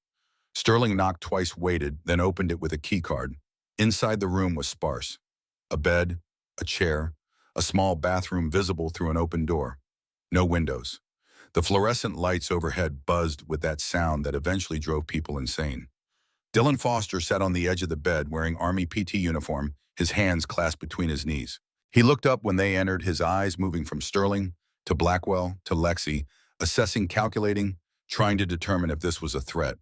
Sterling knocked twice, waited, then opened it with a keycard. Inside the room was sparse. A bed, a chair, a small bathroom visible through an open door. No windows. The fluorescent lights overhead buzzed with that sound that eventually drove people insane. Dylan Foster sat on the edge of the bed wearing Army PT uniform, his hands clasped between his knees. He looked up when they entered, his eyes moving from Sterling to Blackwell to Lexi, assessing, calculating, trying to determine if this was a threat.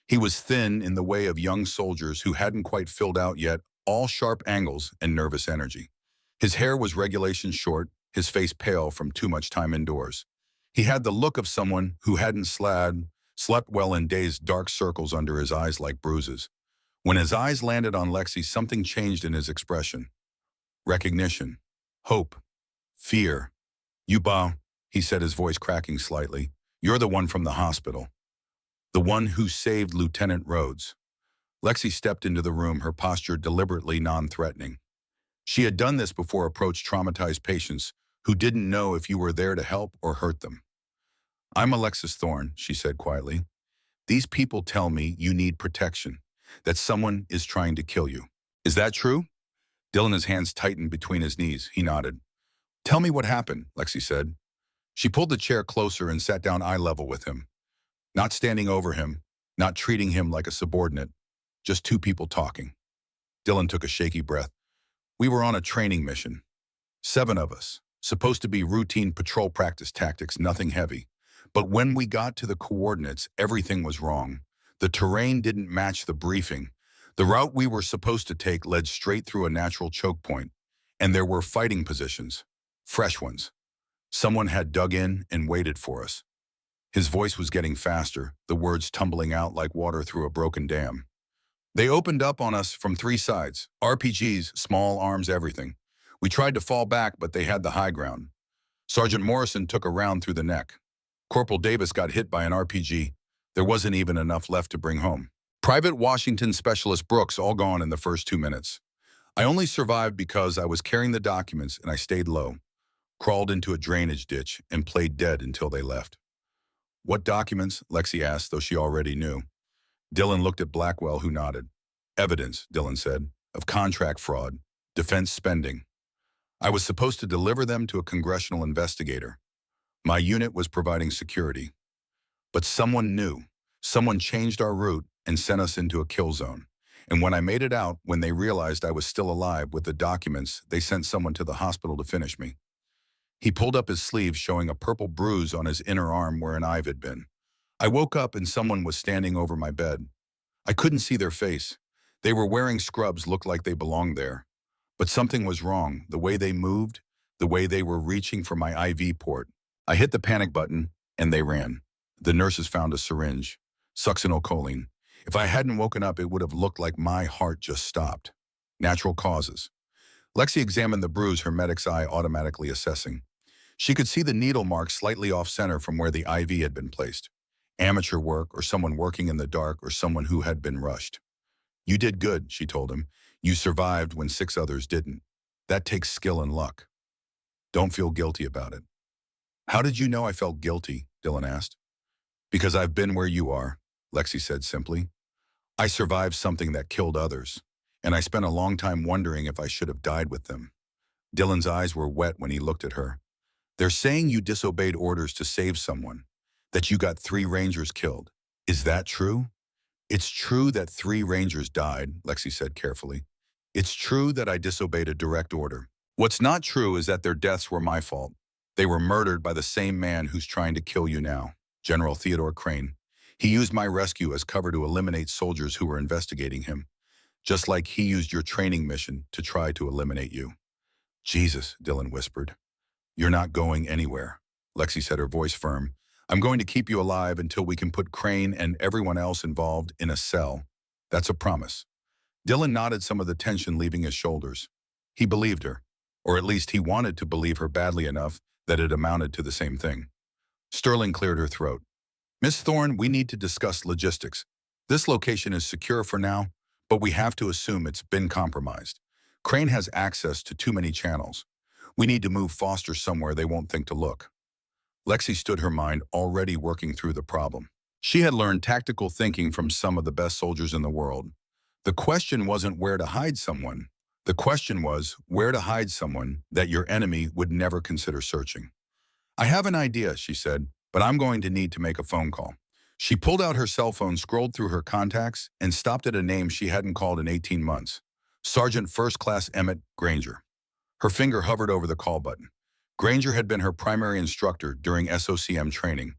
He was thin in the way of young soldiers who hadn't quite filled out yet, all sharp angles and nervous energy. His hair was regulation short, his face pale from too much time indoors. He had the look of someone who hadn't slept well in days, dark circles under his eyes like bruises. When his eyes landed on Lexi, something changed in his expression. Recognition, hope, fear. "Yuba," he said, his voice cracking slightly. "You're the one from the hospital. The one who saved Lieutenant Rhodes." Lexi stepped into the room, her posture deliberately non-threatening. She had done this before, approached traumatized patients who didn't know if you were there to help or hurt them. "I'm Alexis Thorne," she said quietly. "These people tell me you need protection, that someone is trying to kill you. Is that true?" Dylan's hands tightened between his knees. He nodded. "Tell me what happened," Lexi said. She pulled the chair closer and sat down eye level with him. Not standing over him, not treating him like a subordinate, just two people talking. Dylan took a shaky breath. "We were on a training mission. 7 of us. Supposed to be routine patrol practice tactics, nothing heavy. But when we got to the coordinates, everything was wrong. The terrain didn't match the briefing. The route we were supposed to take led straight through a natural choke point, and there were fighting positions, fresh ones. Someone had dug in and waited for us." His voice was getting faster, the words tumbling out like water through a broken dam. "They opened up on us from 3 sides, RPGs, small arms, everything. We tried to fall back, but they had the high ground. Sergeant Morrison took a round through the neck. Corporal Davis got hit by an RPG. There wasn't even enough left to bring home. Private Washington Specialist Brooks all gone in the first 2 minutes. I only survived because I was carrying the documents and I stayed low, crawled into a drainage ditch, and played dead until they left." "What documents?" Lexi asked, though she already knew. Dylan looked at Blackwell, who nodded. "Evidence," Dylan said, "of contract fraud, defense spending. I was supposed to deliver them to a congressional investigator. My unit was providing security. But someone knew. Someone changed our route and sent us into a kill zone. And when I made it out, when they realized I was still alive with the documents, they sent someone to the hospital to finish me." He pulled up his sleeve, showing a purple bruise on his inner arm where an eye had been. "I woke up and someone was standing over my bed. I couldn't see their face. They were wearing scrubs, looked like they belonged there. But something was wrong, the way they moved, the way they were reaching for my IV port. I hit the panic button, and they ran. The nurses found a syringe, succinylcholine. If I hadn't woken up, it would have looked like my heart just stopped. Natural causes." Lexi examined the bruise, her medic's eye automatically assessing. She could see the needle mark slightly off-center from where the IV had been placed. Amateur work, or someone working in the dark, or someone who had been rushed. "You did good," she told him. "You survived when 6 others didn't. That takes skill and luck. Don't feel guilty about it." "How did you know I felt guilty?" Dylan asked. "Because I've been where you are," Lexi said simply. "I survived something that killed others, and I spent a long time wondering if I should have died with them." Dylan's eyes were wet when he looked at her. "They're saying you disobeyed orders to save someone, that you got 3 Rangers killed. Is that true?" "It's true that 3 Rangers died," Lexi said carefully. "It's true that I disobeyed a direct order. What's not true is that their deaths were my fault. They were murdered by the same man who's trying to kill you now, General Theodore Crane. He used my rescue as cover to eliminate soldiers who were investigating him, just like he used your training mission to try to eliminate you." "Jesus," Dylan whispered. "You're not going anywhere," Lexi said, her voice firm. I'm going to keep you alive until we can put Crane and everyone else involved in a cell. That's a promise. Dylan nodded, some of the tension leaving his shoulders. He believed her, or at least he wanted to believe her badly enough that it amounted to the same thing. Sterling cleared her throat. Miss Thorne, we need to discuss logistics. This location is secure for now, but we have to assume it's been compromised. Crane has access to too many channels. We need to move Foster somewhere they won't think to look. Lexi stood, her mind already working through the problem. She had learned tactical thinking from some of the best soldiers in the world. The question wasn't where to hide someone. The question was where to hide someone that your enemy would never consider searching. I have an idea, she said, but I'm going to need to make a phone call. She pulled out her cell phone, scrolled through her contacts, and stopped at a name she hadn't called in 18 months. Sergeant First Class Emmett Granger. Her finger hovered over the call button. Granger had been her primary instructor during SOCM training.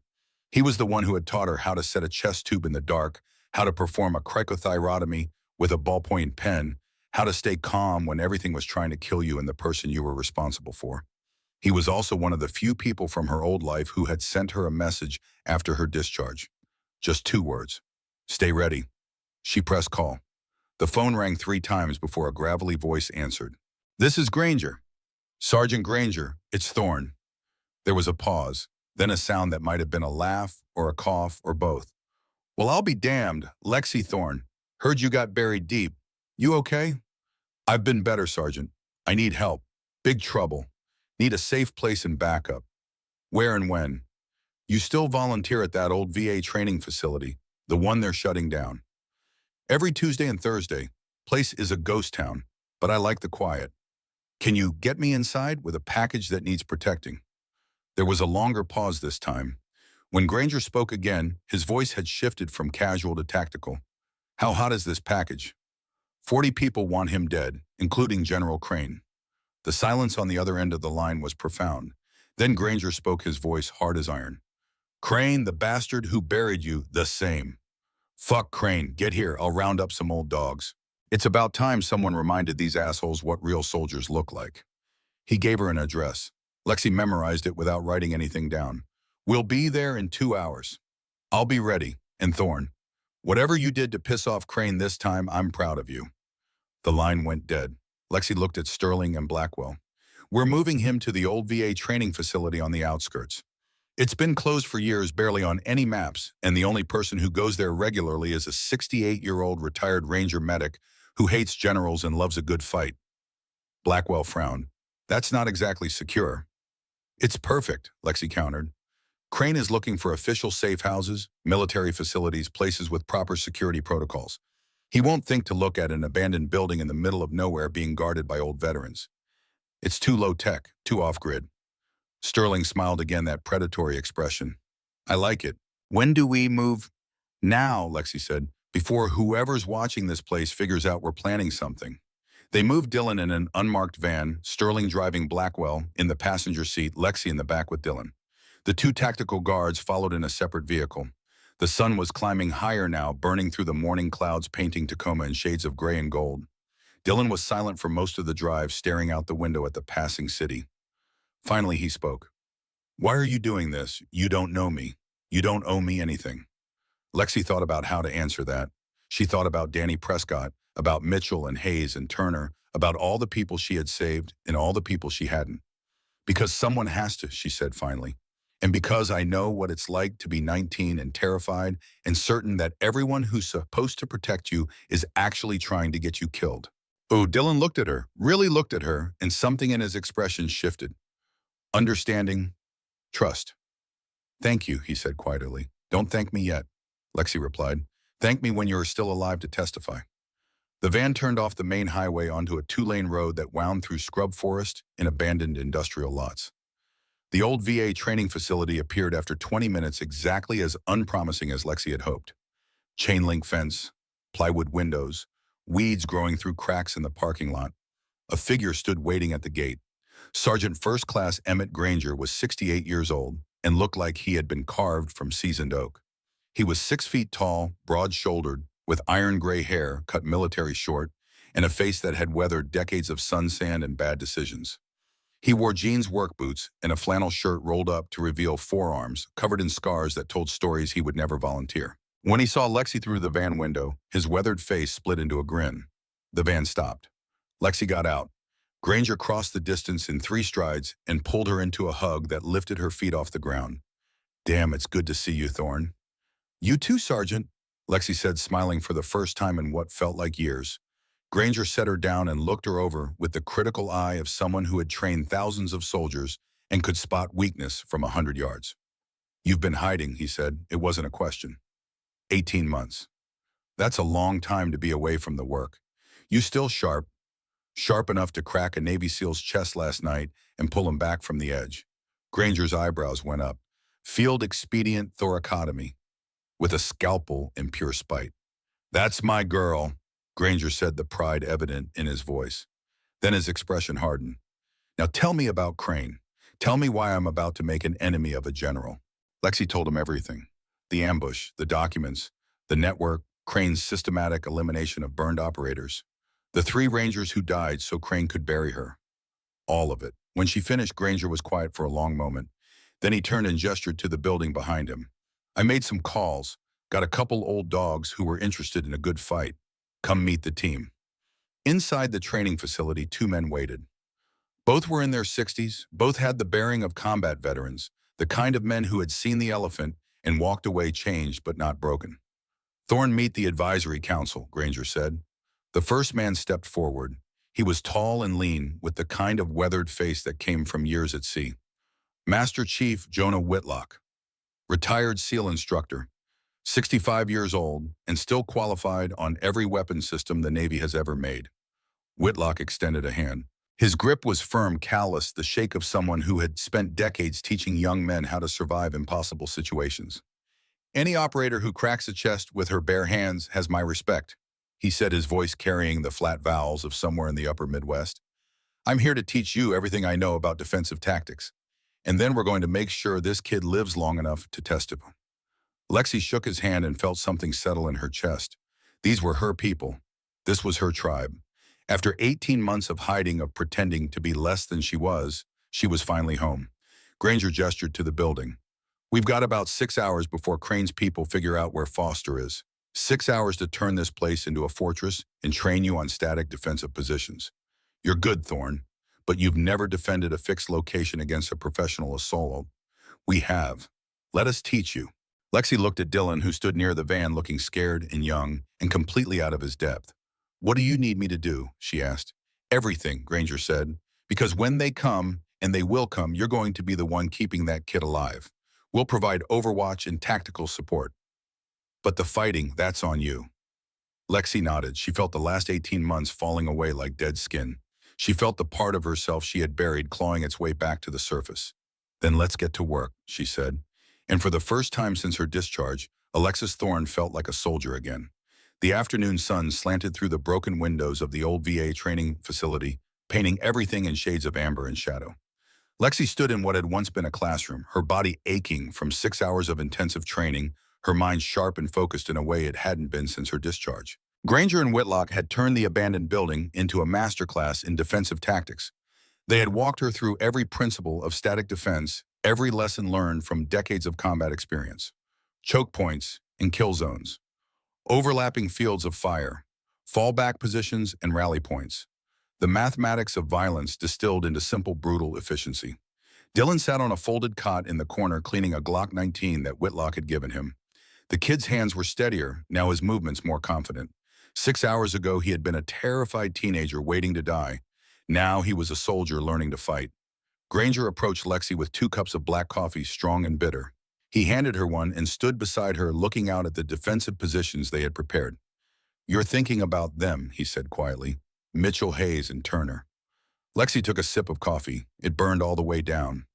He was the one who had taught her how to set a chest tube in the dark, how to perform a cricothyrotomy with a ballpoint pen, how to stay calm when everything was trying to kill you and the person you were responsible for. He was also one of the few people from her old life who had sent her a message after her discharge. Just 2 words. Stay ready. She pressed call. The phone rang 3 times before a gravelly voice answered. This is Granger. Sergeant Granger, it's Thorne. There was a pause, then a sound that might have been a laugh or a cough or both. Well, I'll be damned, Lexi Thorne. Heard you got buried deep. You okay? I've been better, Sergeant. I need help. Big trouble. Need a safe place and backup. Where and when? You still volunteer at that old VA training facility, the one they're shutting down. Every Tuesday and Thursday. Place is a ghost town, but I like the quiet. Can you get me inside with a package that needs protecting? There was a longer pause this time. When Granger spoke again, his voice had shifted from casual to tactical. How hot is this package? 40 people want him dead, including General Crane. The silence on the other end of the line was profound. Then Granger spoke, his voice hard as iron. Crane, the bastard who buried you, the same. Fuck Crane, get here, I'll round up some old dogs. It's about time someone reminded these assholes what real soldiers look like. He gave her an address. Lexi memorized it without writing anything down. We'll be there in 2 hours. I'll be ready. And Thorne, whatever you did to piss off Crane this time, I'm proud of you. The line went dead. Lexi looked at Sterling and Blackwell. We're moving him to the old VA training facility on the outskirts. It's been closed for years, barely on any maps, and the only person who goes there regularly is a 68-year-old retired Ranger medic who hates generals and loves a good fight. Blackwell frowned. That's not exactly secure. It's perfect, Lexi countered. Crane is looking for official safe houses, military facilities, places with proper security protocols. He won't think to look at an abandoned building in the middle of nowhere being guarded by old veterans. It's too low-tech, too off-grid. Sterling smiled again, that predatory expression. I like it. When do we move? Now, Lexi said, before whoever's watching this place figures out we're planning something. They moved Dylan in an unmarked van, Sterling driving Blackwell in the passenger seat, Lexi in the back with Dylan. The 2 tactical guards followed in a separate vehicle. The sun was climbing higher now, burning through the morning clouds, painting Tacoma in shades of gray and gold. Dylan was silent for most of the drive, staring out the window at the passing city. Finally, he spoke. Why are you doing this? You don't know me. You don't owe me anything. Lexi thought about how to answer that. She thought about Danny Prescott, about Mitchell and Hayes and Turner, about all the people she had saved and all the people she hadn't. Because someone has to, she said finally. And because I know what it's like to be 19 and terrified and certain that everyone who's supposed to protect you is actually trying to get you killed. Oh, Dylan looked at her, really looked at her, and something in his expression shifted. Understanding, trust. Thank you, he said quietly. Don't thank me yet, Lexi replied. Thank me when you are still alive to testify. The van turned off the main highway onto a 2-lane road that wound through scrub forest and abandoned industrial lots. The old VA training facility appeared after 20 minutes, exactly as unpromising as Lexi had hoped. Chain link fence, plywood windows, weeds growing through cracks in the parking lot. A figure stood waiting at the gate. Sergeant First Class Emmett Granger was 68 years old and looked like he had been carved from seasoned oak. He was 6 feet tall, broad-shouldered, with iron gray hair cut military short, and a face that had weathered decades of sun, sand, and bad decisions. He wore jeans work boots and a flannel shirt rolled up to reveal forearms covered in scars that told stories he would never volunteer. When he saw Lexi through the van window, his weathered face split into a grin. The van stopped. Lexi got out. Granger crossed the distance in 3 strides and pulled her into a hug that lifted her feet off the ground. "Damn, it's good to see you, Thorne." "You too, Sergeant," Lexi said, smiling for the first time in what felt like years. Granger set her down and looked her over with the critical eye of someone who had trained thousands of soldiers and could spot weakness from 100 yards. "You've been hiding," he said. It wasn't a question. 18 months. That's a long time to be away from the work. You still sharp, sharp enough to crack a Navy SEAL's chest last night and pull him back from the edge. Granger's eyebrows went up. Field expedient thoracotomy, with a scalpel in pure spite. "That's my girl," Granger said, the pride evident in his voice. Then his expression hardened. "Now tell me about Crane. Tell me why I'm about to make an enemy of a general." Lexi told him everything. The ambush, the documents, the network, Crane's systematic elimination of burned operators, the 3 Rangers who died so Crane could bury her. All of it. When she finished, Granger was quiet for a long moment. Then he turned and gestured to the building behind him. "I made some calls, got a couple old dogs who were interested in a good fight. Come meet the team." Inside the training facility, 2 men waited. Both were in their 60s, both had the bearing of combat veterans, the kind of men who had seen the elephant and walked away changed but not broken. "Thorne, meet the advisory council," Granger said. The first man stepped forward. He was tall and lean, with the kind of weathered face that came from years at sea. Master Chief Jonah Whitlock, retired SEAL instructor, 65 years old, and still qualified on every weapon system the Navy has ever made. Whitlock extended a hand. His grip was firm, callous, the shake of someone who had spent decades teaching young men how to survive impossible situations. "Any operator who cracks a chest with her bare hands has my respect," he said, his voice carrying the flat vowels of somewhere in the upper Midwest. "I'm here to teach you everything I know about defensive tactics, and then we're going to make sure this kid lives long enough to test it." Lexi shook his hand and felt something settle in her chest. These were her people. This was her tribe. After 18 months of hiding, of pretending to be less than she was finally home. Granger gestured to the building. "We've got about 6 hours before Crane's people figure out where Foster is. 6 hours to turn this place into a fortress and train you on static defensive positions. You're good, Thorne, but you've never defended a fixed location against a professional assault. We have. Let us teach you." Lexi looked at Dylan, who stood near the van looking scared and young and completely out of his depth. "What do you need me to do?" she asked. "Everything," Granger said, "because when they come, and they will come, you're going to be the one keeping that kid alive. We'll provide overwatch and tactical support. But the fighting, that's on you." Lexi nodded. She felt the last 18 months falling away like dead skin. She felt the part of herself she had buried clawing its way back to the surface. "Then let's get to work," she said. And for the first time since her discharge, Alexis Thorne felt like a soldier again. The afternoon sun slanted through the broken windows of the old VA training facility, painting everything in shades of amber and shadow. Lexi stood in what had once been a classroom, her body aching from 6 hours of intensive training, her mind sharp and focused in a way it hadn't been since her discharge. Granger and Whitlock had turned the abandoned building into a masterclass in defensive tactics. They had walked her through every principle of static defense, every lesson learned from decades of combat experience. Choke points and kill zones, overlapping fields of fire, fallback positions and rally points. The mathematics of violence distilled into simple, brutal efficiency. Dylan sat on a folded cot in the corner cleaning a Glock 19 that Whitlock had given him. The kid's hands were steadier, now his movements more confident. 6 hours ago, he had been a terrified teenager waiting to die. Now he was a soldier learning to fight. Granger approached Lexi with 2 cups of black coffee, strong and bitter. He handed her one and stood beside her, looking out at the defensive positions they had prepared. "You're thinking about them," he said quietly. "Mitchell, Hayes, and Turner." Lexi took a sip of coffee. It burned all the way down.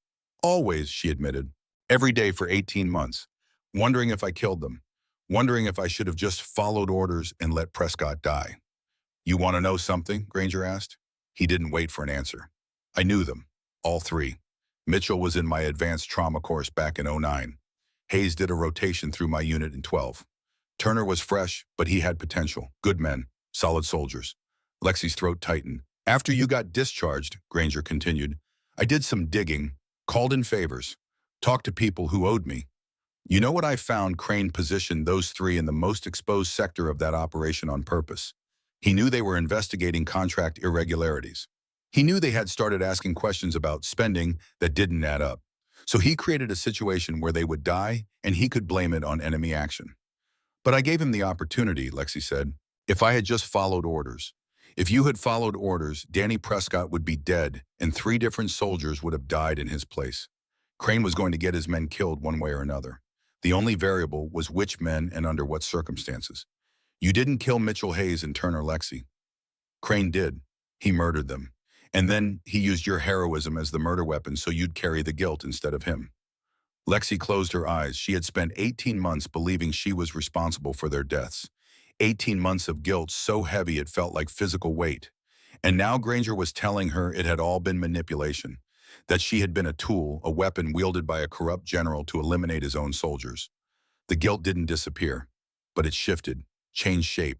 "Always," she admitted. "Every day for 18 months. Wondering if I killed them. Wondering if I should have just followed orders and let Prescott die." "You want to know something?" Granger asked. He didn't wait for an answer. "I knew them. All 3. Mitchell was in my advanced trauma course back in '09. Hayes did a rotation through my unit in 12. Turner was fresh, but he had potential. Good men. Solid soldiers." Lexi's throat tightened. "After you got discharged," Granger continued, I did some digging, called in favors, talked to people who owed me. You know what I found? Crane positioned those three in the most exposed sector of that operation on purpose. He knew they were investigating contract irregularities. He knew they had started asking questions about spending that didn't add up. So he created a situation where they would die and he could blame it on enemy action. But I gave him the opportunity, Lexi said. If I had just followed orders. If you had followed orders, Danny Prescott would be dead and 3 different soldiers would have died in his place. Crane was going to get his men killed one way or another. The only variable was which men and under what circumstances. You didn't kill Mitchell Hayes and Turner Lexi. Crane did. He murdered them. And then he used your heroism as the murder weapon so you'd carry the guilt instead of him. Lexi closed her eyes. She had spent 18 months believing she was responsible for their deaths. 18 months of guilt so heavy it felt like physical weight. And now Granger was telling her it had all been manipulation, that she had been a tool, a weapon wielded by a corrupt general to eliminate his own soldiers. The guilt didn't disappear, but it shifted, changed shape,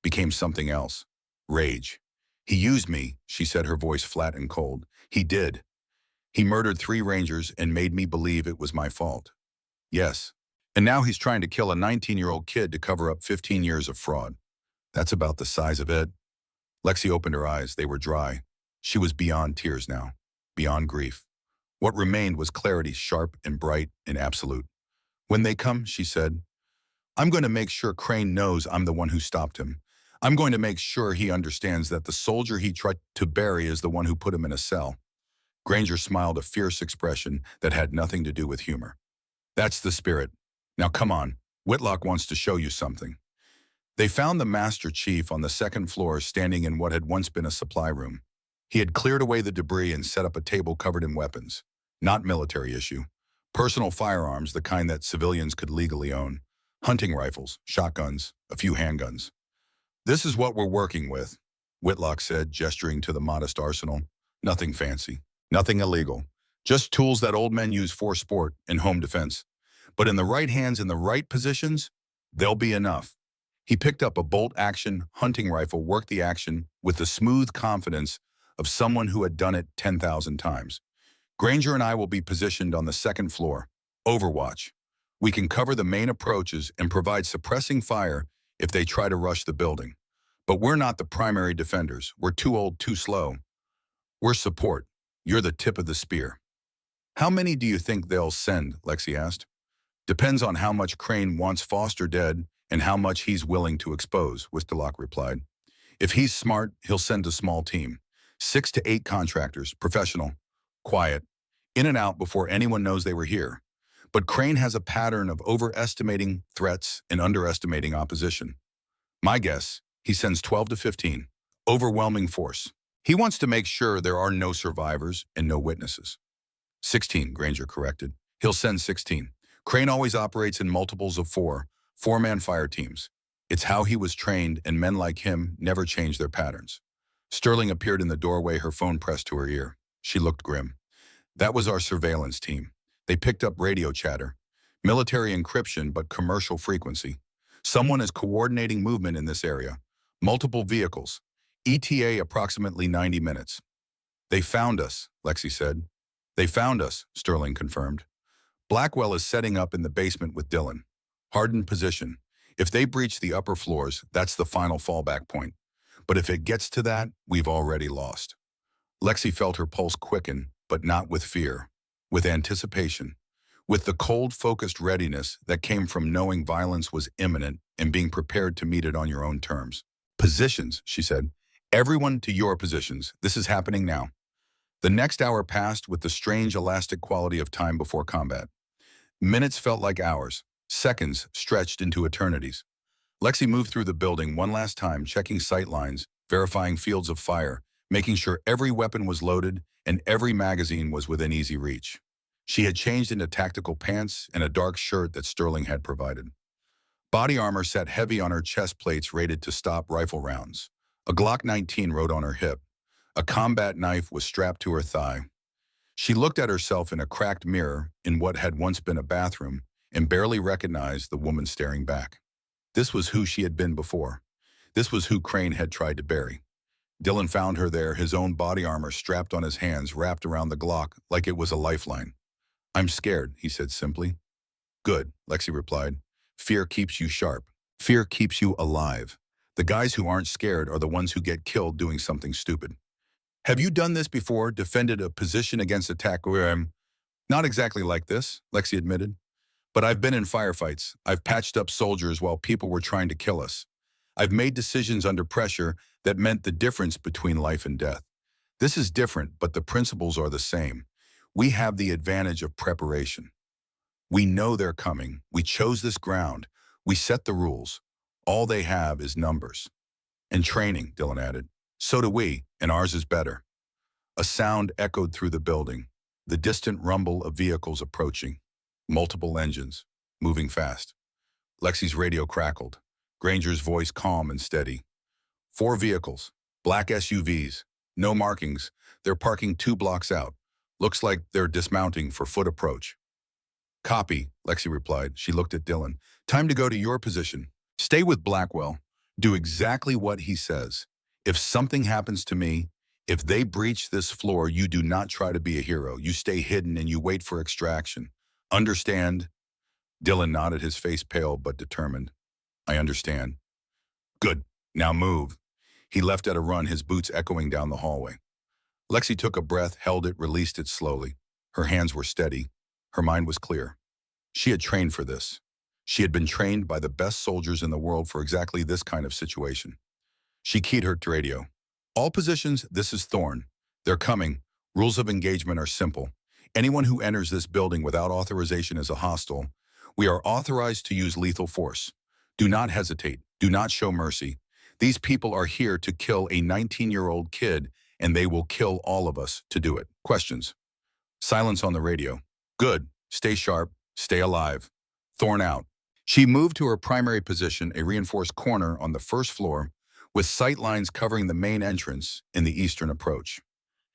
became something else. Rage. He used me, she said, her voice flat and cold. He did. He murdered 3 Rangers and made me believe it was my fault. Yes. And now he's trying to kill a 19-year-old kid to cover up 15 years of fraud. That's about the size of it. Lexi opened her eyes. They were dry. She was beyond tears now, beyond grief. What remained was clarity, sharp and bright and absolute. When they come, she said, I'm going to make sure Crane knows I'm the one who stopped him. I'm going to make sure he understands that the soldier he tried to bury is the one who put him in a cell. Granger smiled, a fierce expression that had nothing to do with humor. That's the spirit. Now come on, Whitlock wants to show you something. They found the Master Chief on the 2nd floor standing in what had once been a supply room. He had cleared away the debris and set up a table covered in weapons. Not military issue. Personal firearms, the kind that civilians could legally own. Hunting rifles, shotguns, a few handguns. This is what we're working with, Whitlock said, gesturing to the modest arsenal. Nothing fancy, nothing illegal. Just tools that old men use for sport and home defense. But in the right hands, in the right positions, they'll be enough. He picked up a bolt-action hunting rifle, worked the action with the smooth confidence of someone who had done it 10,000 times. Granger and I will be positioned on the 2nd floor. Overwatch. We can cover the main approaches and provide suppressing fire if they try to rush the building. But we're not the primary defenders. We're too old, too slow. We're support. You're the tip of the spear. How many do you think they'll send? Lexi asked. Depends on how much Crane wants Foster dead and how much he's willing to expose, Whitlock replied. If he's smart, he'll send a small team. 6 to 8 contractors, professional, quiet, in and out before anyone knows they were here. But Crane has a pattern of overestimating threats and underestimating opposition. My guess, he sends 12 to 15. Overwhelming force. He wants to make sure there are no survivors and no witnesses. 16, Granger corrected. He'll send 16. Crane always operates in multiples of 4, 4-man fire teams. It's how he was trained, and men like him never change their patterns. Sterling appeared in the doorway, her phone pressed to her ear. She looked grim. That was our surveillance team. They picked up radio chatter. Military encryption, but commercial frequency. Someone is coordinating movement in this area. Multiple vehicles. ETA approximately 90 minutes. They found us, Lexi said. They found us, Sterling confirmed. Blackwell is setting up in the basement with Dillon. Hardened position. If they breach the upper floors, that's the final fallback point. But if it gets to that, we've already lost. Lexi felt her pulse quicken, but not with fear, with anticipation, with the cold, focused readiness that came from knowing violence was imminent and being prepared to meet it on your own terms. Positions, she said. Everyone to your positions. This is happening now. The next hour passed with the strange elastic quality of time before combat. Minutes felt like hours. Seconds stretched into eternities. Lexi moved through the building one last time, checking sight lines, verifying fields of fire, making sure every weapon was loaded and every magazine was within easy reach. She had changed into tactical pants and a dark shirt that Sterling had provided. Body armor sat heavy on her chest plates, rated to stop rifle rounds. A Glock 19 rode on her hip. A combat knife was strapped to her thigh. She looked at herself in a cracked mirror in what had once been a bathroom and barely recognized the woman staring back. This was who she had been before. This was who Crane had tried to bury. Dylan found her there, his own body armor strapped on his hands, wrapped around the Glock like it was a lifeline. "I'm scared," he said simply. "Good," Lexi replied. "Fear keeps you sharp. Fear keeps you alive. The guys who aren't scared are the ones who get killed doing something stupid." "Have you done this before, defended a position against attack?" "Not exactly like this," Lexi admitted. "But I've been in firefights. I've patched up soldiers while people were trying to kill us. I've made decisions under pressure that meant the difference between life and death. This is different, but the principles are the same. We have the advantage of preparation. We know they're coming. We chose this ground. We set the rules. All they have is numbers. And training," Dylan added. "So do we, and ours is better." A sound echoed through the building, the distant rumble of vehicles approaching. Multiple engines, moving fast. Lexi's radio crackled, Granger's voice calm and steady. "4 vehicles, black SUVs, no markings. They're parking 2 blocks out. Looks like they're dismounting for foot approach." "Copy," Lexi replied. She looked at Dylan. "Time to go to your position. Stay with Blackwell. Do exactly what he says. If something happens to me, if they breach this floor, you do not try to be a hero. You stay hidden and you wait for extraction. Understand?" Dylan nodded, his face pale but determined. "I understand." "Good. Now move." He left at a run, his boots echoing down the hallway. Lexi took a breath, held it, released it slowly. Her hands were steady. Her mind was clear. She had trained for this. She had been trained by the best soldiers in the world for exactly this kind of situation. She keyed her radio. "All positions, this is Thorn. They're coming. Rules of engagement are simple. Anyone who enters this building without authorization is a hostile. We are authorized to use lethal force. Do not hesitate. Do not show mercy. These people are here to kill a 19-year-old kid, and they will kill all of us to do it." Questions? Silence on the radio. "Good. Stay sharp. Stay alive. Thorn out." She moved to her primary position, a reinforced corner on the first floor, with sight lines covering the main entrance in the eastern approach.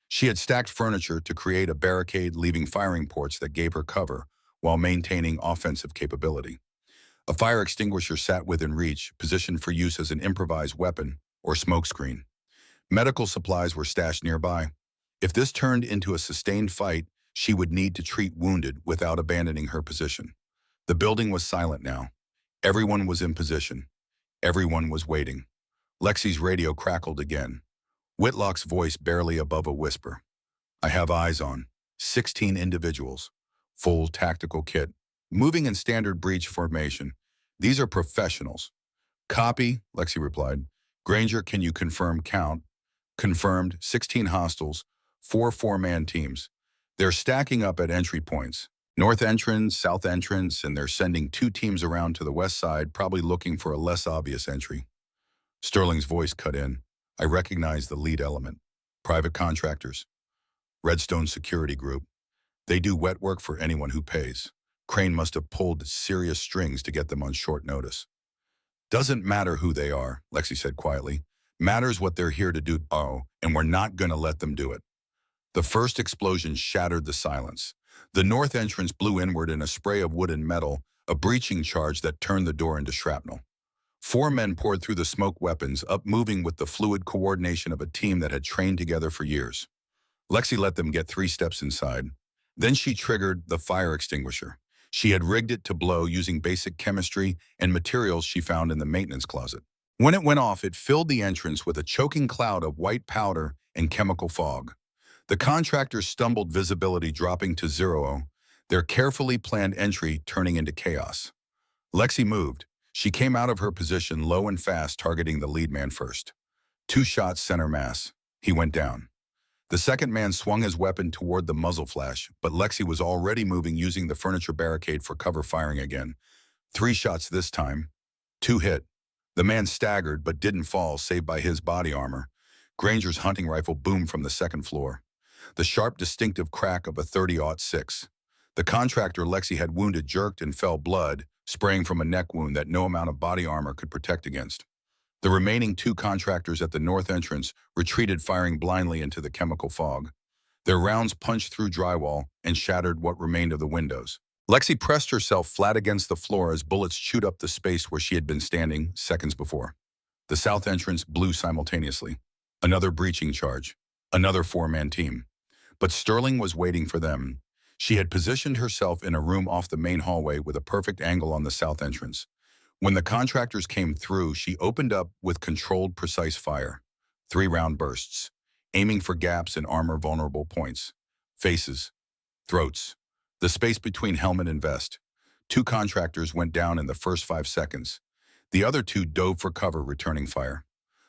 She had stacked furniture to create a barricade, leaving firing ports that gave her cover while maintaining offensive capability. A fire extinguisher sat within reach, positioned for use as an improvised weapon or smokescreen. Medical supplies were stashed nearby. If this turned into a sustained fight, she would need to treat wounded without abandoning her position. The building was silent now. Everyone was in position. Everyone was waiting. Lexi's radio crackled again. Whitlock's voice barely above a whisper. "I have eyes on 16 individuals. Full tactical kit. Moving in standard breach formation. These are professionals." "Copy," Lexi replied. "Granger, can you confirm count?" "Confirmed. 16 hostiles. 4 four-man teams. They're stacking up at entry points. North entrance, south entrance, and they're sending 2 teams around to the west side, probably looking for a less obvious entry." Sterling's voice cut in. "I recognize the lead element. Private contractors. Redstone Security Group. They do wet work for anyone who pays. Crane must have pulled serious strings to get them on short notice." "Doesn't matter who they are," Lexi said quietly. "Matters what they're here to do. Oh, and we're not going to let them do it." The first explosion shattered the silence. The north entrance blew inward in a spray of wood and metal, a breaching charge that turned the door into shrapnel. 4 men poured through the smoke weapons, up moving with the fluid coordination of a team that had trained together for years. Lexi let them get 3 steps inside. Then she triggered the fire extinguisher. She had rigged it to blow using basic chemistry and materials she found in the maintenance closet. When it went off, it filled the entrance with a choking cloud of white powder and chemical fog. The contractors stumbled, visibility dropping to 0, their carefully planned entry turning into chaos. Lexi moved. She came out of her position low and fast, targeting the lead man first. 2 shots center mass. He went down. The second man swung his weapon toward the muzzle flash, but Lexi was already moving, using the furniture barricade for cover, firing again. 3 shots this time. 2 hit. The man staggered but didn't fall, saved by his body armor. Granger's hunting rifle boomed from the second floor. The sharp, distinctive crack of a 30-06. The contractor Lexi had wounded jerked and fell, blood spraying from a neck wound that no amount of body armor could protect against. The remaining 2 contractors at the north entrance retreated, firing blindly into the chemical fog. Their rounds punched through drywall and shattered what remained of the windows. Lexi pressed herself flat against the floor as bullets chewed up the space where she had been standing seconds before. The south entrance blew simultaneously. Another breaching charge. Another four-man team. But Sterling was waiting for them. She had positioned herself in a room off the main hallway with a perfect angle on the south entrance. When the contractors came through, she opened up with controlled, precise fire. 3-round bursts, aiming for gaps in armor vulnerable points. Faces, throats, the space between helmet and vest. 2 contractors went down in the first 5 seconds. The other 2 dove for cover, returning fire.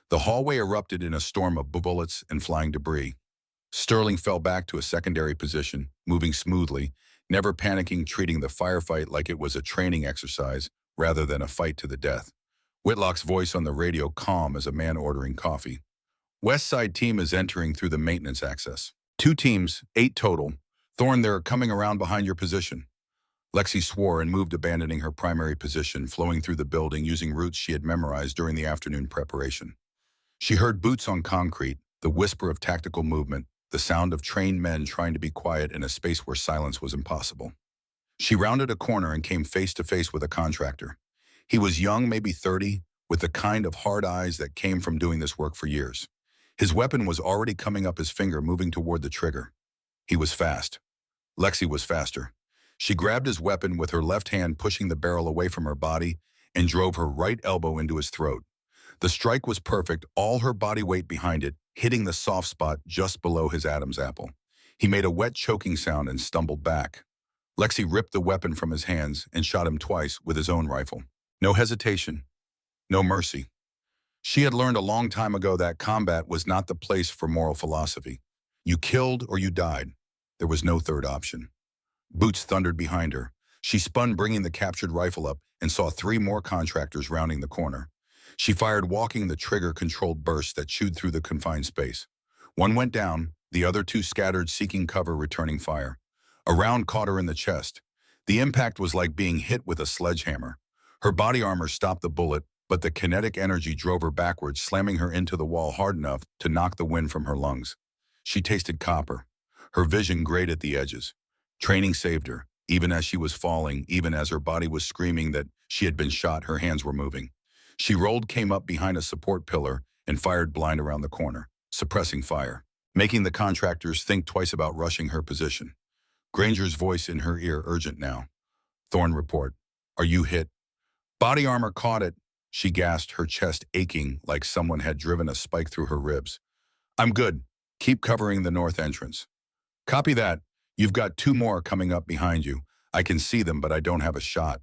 The hallway erupted in a storm of bullets and flying debris. Sterling fell back to a secondary position, moving smoothly, never panicking, treating the firefight like it was a training exercise rather than a fight to the death. Whitlock's voice on the radio calm as a man ordering coffee. West Side team is entering through the maintenance access. 2 teams, 8 total. Thorne, they're coming around behind your position. Lexi swore and moved, abandoning her primary position, flowing through the building using routes she had memorized during the afternoon preparation. She heard boots on concrete, the whisper of tactical movement, the sound of trained men trying to be quiet in a space where silence was impossible. She rounded a corner and came face to face with a contractor. He was young, maybe 30, with the kind of hard eyes that came from doing this work for years. His weapon was already coming up his finger, moving toward the trigger. He was fast. Lexi was faster. She grabbed his weapon with her left hand, pushing the barrel away from her body, and drove her right elbow into his throat. The strike was perfect, all her body weight behind it, hitting the soft spot just below his Adam's apple. He made a wet, choking sound and stumbled back. Lexi ripped the weapon from his hands and shot him twice with his own rifle. No hesitation, no mercy. She had learned a long time ago that combat was not the place for moral philosophy. You killed or you died. There was no third option. Boots thundered behind her. She spun, bringing the captured rifle up, and saw 3 more contractors rounding the corner. She fired, walking the trigger-controlled bursts that chewed through the confined space. 1 went down, the other 2 scattered, seeking cover, returning fire. A round caught her in the chest. The impact was like being hit with a sledgehammer. Her body armor stopped the bullet, but the kinetic energy drove her backwards, slamming her into the wall hard enough to knock the wind from her lungs. She tasted copper. Her vision grayed at the edges. Training saved her. Even as she was falling, even as her body was screaming that she had been shot, her hands were moving. She rolled, came up behind a support pillar, and fired blind around the corner, suppressing fire, making the contractors think twice about rushing her position. Granger's voice in her ear, urgent now. Thorne, report. Are you hit? Body armor caught it. She gasped, her chest aching like someone had driven a spike through her ribs. I'm good. Keep covering the north entrance. Copy that. You've got 2 more coming up behind you. I can see them, but I don't have a shot.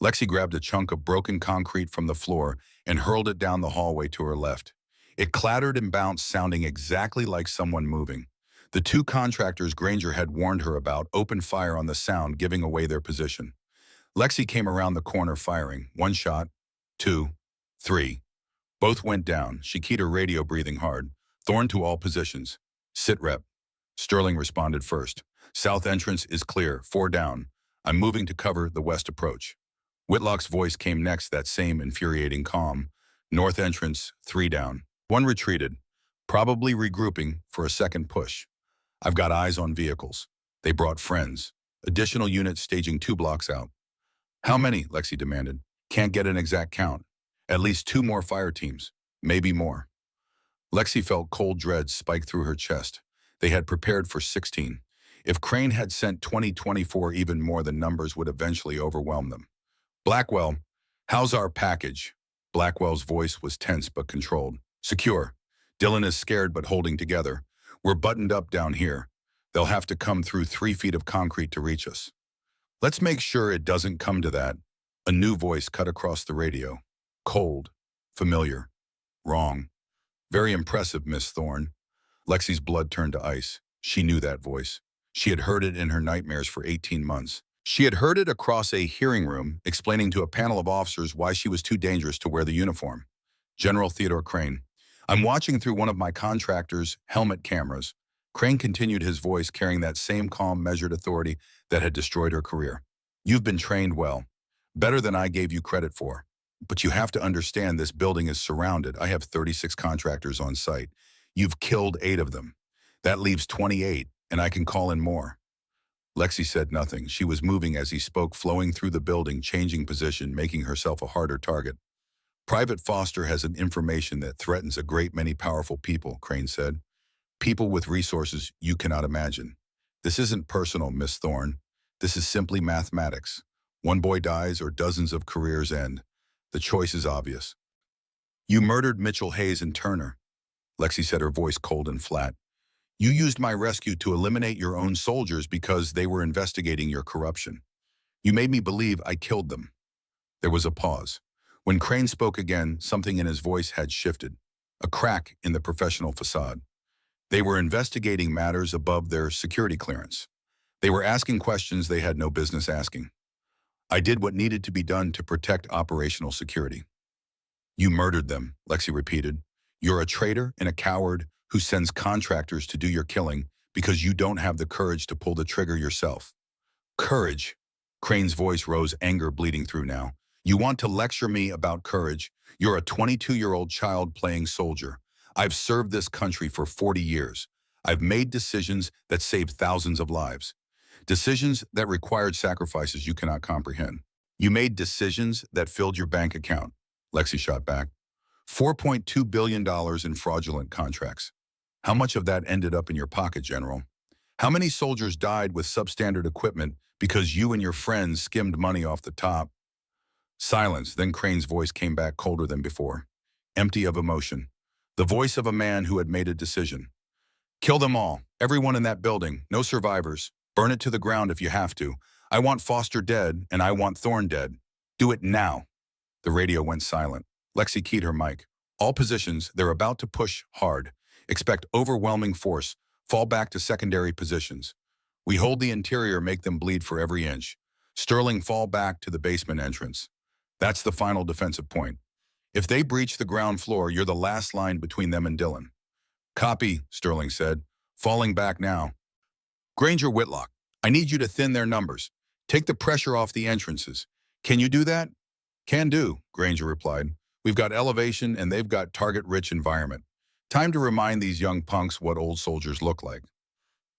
Lexi grabbed a chunk of broken concrete from the floor and hurled it down the hallway to her left. It clattered and bounced, sounding exactly like someone moving. The 2 contractors Granger had warned her about opened fire on the sound, giving away their position. Lexi came around the corner, firing. 1 shot, 2, 3. Both went down. She keyed her radio, breathing hard. Thorne, to all positions. Sit rep. Sterling responded first. South entrance is clear. 4 down. I'm moving to cover the west approach. Whitlock's voice came next, that same infuriating calm. North entrance, 3 down. 1 retreated, probably regrouping for a second push. I've got eyes on vehicles. They brought friends. Additional units staging 2 blocks out. How many? Lexi demanded. Can't get an exact count. At least 2 more fire teams. Maybe more. Lexi felt cold dread spike through her chest. They had prepared for 16. If Crane had sent 2024, even more, the numbers would eventually overwhelm them. Blackwell, how's our package? Blackwell's voice was tense but controlled. Secure. Dylan is scared but holding together. We're buttoned up down here. They'll have to come through 3 feet of concrete to reach us. Let's make sure it doesn't come to that. A new voice cut across the radio. Cold. Familiar. Wrong. Very impressive, Miss Thorne. Lexi's blood turned to ice. She knew that voice. She had heard it in her nightmares for 18 months. She had heard it across a hearing room, explaining to a panel of officers why she was too dangerous to wear the uniform. General Theodore Crane. I'm watching through one of my contractor's helmet cameras. Crane continued, his voice carrying that same calm, measured authority that had destroyed her career. You've been trained well. Better than I gave you credit for. But you have to understand, this building is surrounded. I have 36 contractors on site. You've killed 8 of them. That leaves 28, and I can call in more. Lexi said nothing. She was moving as he spoke, flowing through the building, changing position, making herself a harder target. Private Foster has an information that threatens a great many powerful people, Crane said. People with resources you cannot imagine. This isn't personal, Miss Thorne. This is simply mathematics. One boy dies or dozens of careers end. The choice is obvious. You murdered Mitchell, Hayes, and Turner, Lexi said, her voice cold and flat. You used my rescue to eliminate your own soldiers because they were investigating your corruption. You made me believe I killed them. There was a pause. When Crane spoke again, something in his voice had shifted, a crack in the professional facade. They were investigating matters above their security clearance. They were asking questions they had no business asking. I did what needed to be done to protect operational security. You murdered them, Lexi repeated. You're a traitor and a coward who sends contractors to do your killing because you don't have the courage to pull the trigger yourself. Courage. Crane's voice rose, anger bleeding through now. You want to lecture me about courage? You're a 22-year-old child playing soldier. I've served this country for 40 years. I've made decisions that saved thousands of lives. Decisions that required sacrifices you cannot comprehend. You made decisions that filled your bank account, Lexi shot back. $4.2 billion in fraudulent contracts. How much of that ended up in your pocket, General? How many soldiers died with substandard equipment because you and your friends skimmed money off the top? Silence, then Crane's voice came back colder than before, empty of emotion. The voice of a man who had made a decision. Kill them all, everyone in that building, no survivors. Burn it to the ground if you have to. I want Foster dead, and I want Thorne dead. Do it now. The radio went silent. Lexi keyed her mic. All positions, they're about to push hard. Expect overwhelming force. Fall back to secondary positions. We hold the interior, make them bleed for every inch. Sterling, fall back to the basement entrance. That's the final defensive point. If they breach the ground floor, you're the last line between them and Dillon. Copy, Sterling said. Falling back now. Granger, Whitlock, I need you to thin their numbers. Take the pressure off the entrances. Can you do that? Can do, Granger replied. We've got elevation and they've got target-rich environment. Time to remind these young punks what old soldiers look like.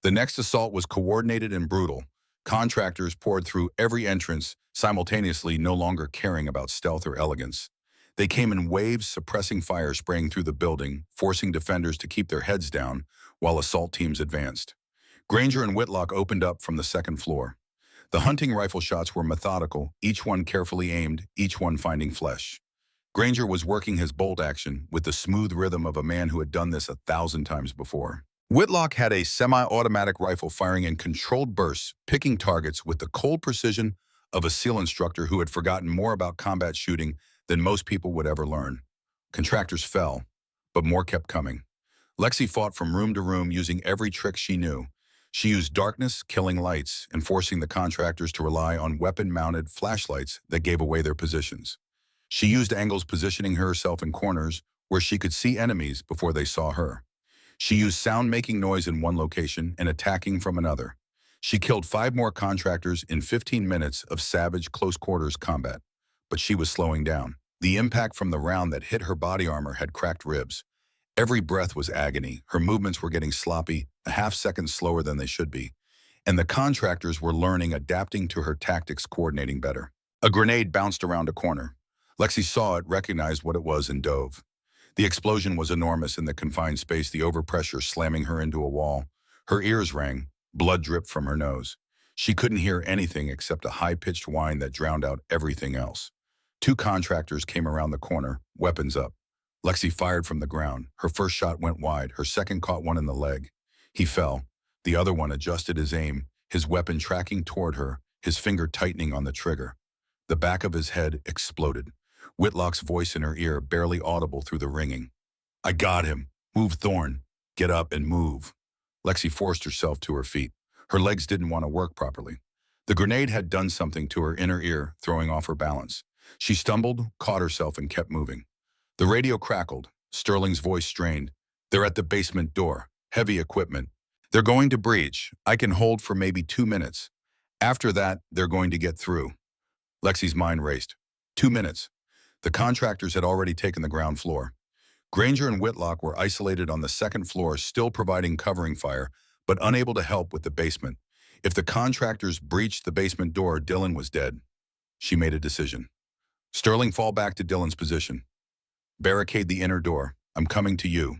The next assault was coordinated and brutal. Contractors poured through every entrance, simultaneously no longer caring about stealth or elegance. They came in waves, suppressing fire spraying through the building, forcing defenders to keep their heads down while assault teams advanced. Granger and Whitlock opened up from the second floor. The hunting rifle shots were methodical, each one carefully aimed, each one finding flesh. Granger was working his bolt action with the smooth rhythm of a man who had done this 1,000 times before. Whitlock had a semi-automatic rifle firing in controlled bursts, picking targets with the cold precision of a SEAL instructor who had forgotten more about combat shooting than most people would ever learn. Contractors fell, but more kept coming. Lexi fought from room to room using every trick she knew. She used darkness, killing lights, and forcing the contractors to rely on weapon-mounted flashlights that gave away their positions. She used angles, positioning herself in corners where she could see enemies before they saw her. She used sound, making noise in one location and attacking from another. She killed 5 more contractors in 15 minutes of savage close-quarters combat. But she was slowing down. The impact from the round that hit her body armor had cracked ribs. Every breath was agony. Her movements were getting sloppy, a half-second slower than they should be. And the contractors were learning, adapting to her tactics, coordinating better. A grenade bounced around a corner. Lexi saw it, recognized what it was, and dove. The explosion was enormous in the confined space, the overpressure slamming her into a wall. Her ears rang. Blood dripped from her nose. She couldn't hear anything except a high-pitched whine that drowned out everything else. 2 contractors came around the corner, weapons up. Lexi fired from the ground. Her first shot went wide. Her second caught one in the leg. He fell. The other one adjusted his aim, his weapon tracking toward her, his finger tightening on the trigger. The back of his head exploded. Whitlock's voice in her ear, barely audible through the ringing. I got him. Move, Thorne. Get up and move. Lexi forced herself to her feet. Her legs didn't want to work properly. The grenade had done something to her inner ear, throwing off her balance. She stumbled, caught herself, and kept moving. The radio crackled. Sterling's voice strained. They're at the basement door. Heavy equipment. They're going to breach. I can hold for maybe 2 minutes. After that, they're going to get through. Lexi's mind raced. 2 minutes. The contractors had already taken the ground floor. Granger and Whitlock were isolated on the second floor, still providing covering fire, but unable to help with the basement. If the contractors breached the basement door, Dillon was dead. She made a decision. Sterling, fall back to Dillon's position. Barricade the inner door. I'm coming to you.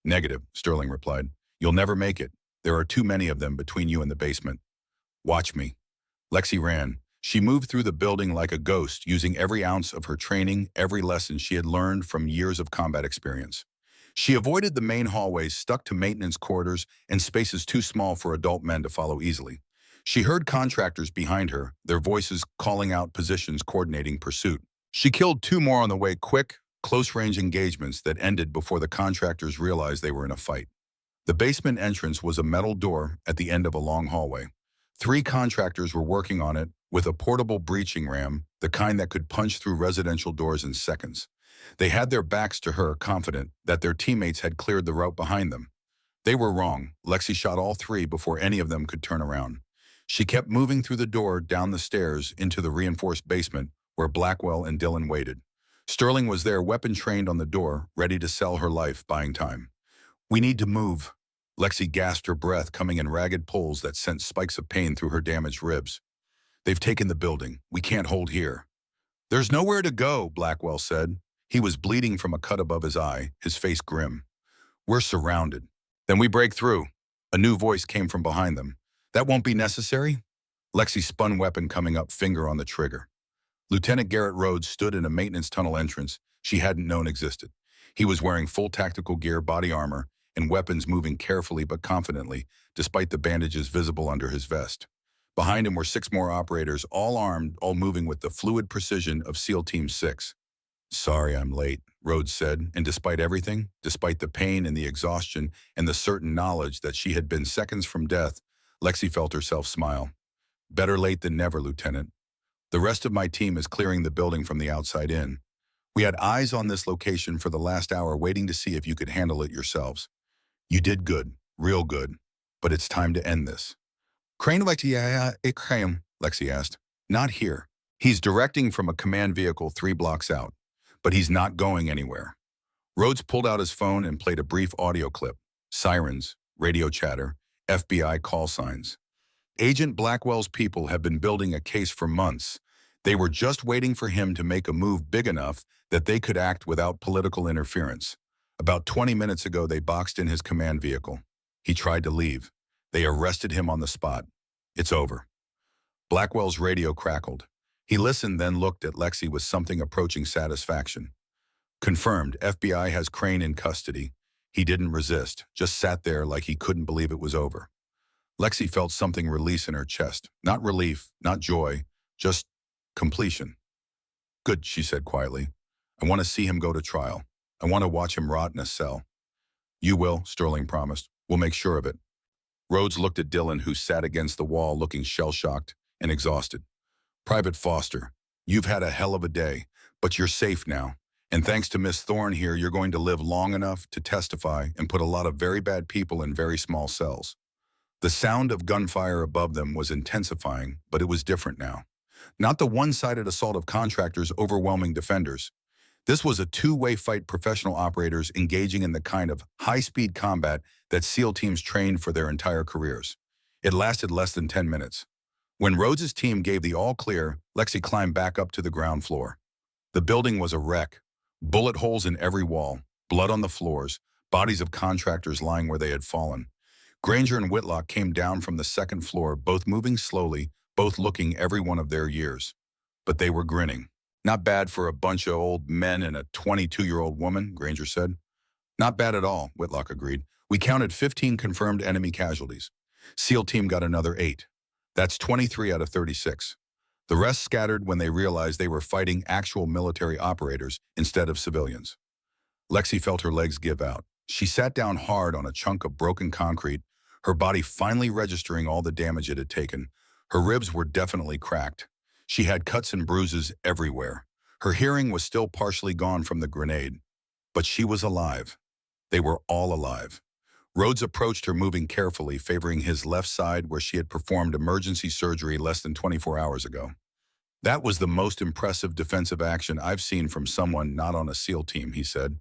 Negative, Sterling replied. You'll never make it. There are too many of them between you and the basement. Watch me. Lexi ran. She moved through the building like a ghost, using every ounce of her training, every lesson she had learned from years of combat experience. She avoided the main hallways, stuck to maintenance corridors and spaces too small for adult men to follow easily. She heard contractors behind her, their voices calling out positions, coordinating pursuit. She killed two more on the way, quick, close-range engagements that ended before the contractors realized they were in a fight. The basement entrance was a metal door at the end of a long hallway. Three contractors were working on it with a portable breaching ram, the kind that could punch through residential doors in seconds. They had their backs to her, confident that their teammates had cleared the route behind them. They were wrong. Lexi shot all three before any of them could turn around. She kept moving through the door, down the stairs, into the reinforced basement where Blackwell and Dillon waited. Sterling was there, weapon trained on the door, ready to sell her life, buying time. We need to move. Lexi gasped, her breath coming in ragged pulls that sent spikes of pain through her damaged ribs. They've taken the building. We can't hold here. There's nowhere to go, Blackwell said. He was bleeding from a cut above his eye, his face grim. We're surrounded. Then we break through. A new voice came from behind them. That won't be necessary? Lexi spun weapon coming up, finger on the trigger. Lieutenant Garrett Rhodes stood in a maintenance tunnel entrance she hadn't known existed. He was wearing full tactical gear, body armor, and weapons, moving carefully but confidently, despite the bandages visible under his vest. Behind him were six more operators, all armed, all moving with the fluid precision of SEAL Team 6. Sorry I'm late, Rhodes said, and despite everything, despite the pain and the exhaustion and the certain knowledge that she had been seconds from death, Lexi felt herself smile. Better late than never, Lieutenant. The rest of my team is clearing the building from the outside in. We had eyes on this location for the last hour, waiting to see if you could handle it yourselves. You did good, real good, but it's time to end this. Crane Lexi asked. Not here. He's directing from a command vehicle 3 blocks out, but he's not going anywhere. Rhodes pulled out his phone and played a brief audio clip. Sirens, radio chatter, FBI call signs. Agent Blackwell's people have been building a case for months. They were just waiting for him to make a move big enough that they could act without political interference. About 20 minutes ago, they boxed in his command vehicle. He tried to leave. They arrested him on the spot. It's over. Blackwell's radio crackled. He listened, then looked at Lexi with something approaching satisfaction. Confirmed, FBI has Crane in custody. He didn't resist, just sat there like he couldn't believe it was over. Lexi felt something release in her chest. Not relief, not joy, just completion. Good, she said quietly. I want to see him go to trial. I want to watch him rot in a cell. You will, Sterling promised. We'll make sure of it. Rhodes looked at Dillon, who sat against the wall looking shell-shocked and exhausted. Private Foster, you've had a hell of a day, but you're safe now. And thanks to Miss Thorne here, you're going to live long enough to testify and put a lot of very bad people in very small cells. The sound of gunfire above them was intensifying, but it was different now. Not the one-sided assault of contractors overwhelming defenders. This was a two-way fight, professional operators engaging in the kind of high-speed combat that SEAL teams trained for their entire careers. It lasted less than 10 minutes. When Rhodes' team gave the all-clear, Lexi climbed back up to the ground floor. The building was a wreck. Bullet holes in every wall, blood on the floors, bodies of contractors lying where they had fallen. Granger and Whitlock came down from the second floor, both moving slowly, both looking every one of their years. But they were grinning. Not bad for a bunch of old men and a 22-year-old woman, Granger said. Not bad at all, Whitlock agreed. We counted 15 confirmed enemy casualties. SEAL team got another 8. That's 23 out of 36. The rest scattered when they realized they were fighting actual military operators instead of civilians. Lexi felt her legs give out. She sat down hard on a chunk of broken concrete, her body finally registering all the damage it had taken. Her ribs were definitely cracked. She had cuts and bruises everywhere. Her hearing was still partially gone from the grenade. But she was alive. They were all alive. Rhodes approached her, moving carefully, favoring his left side where she had performed emergency surgery less than 24 hours ago. That was the most impressive defensive action I've seen from someone not on a SEAL team, he said.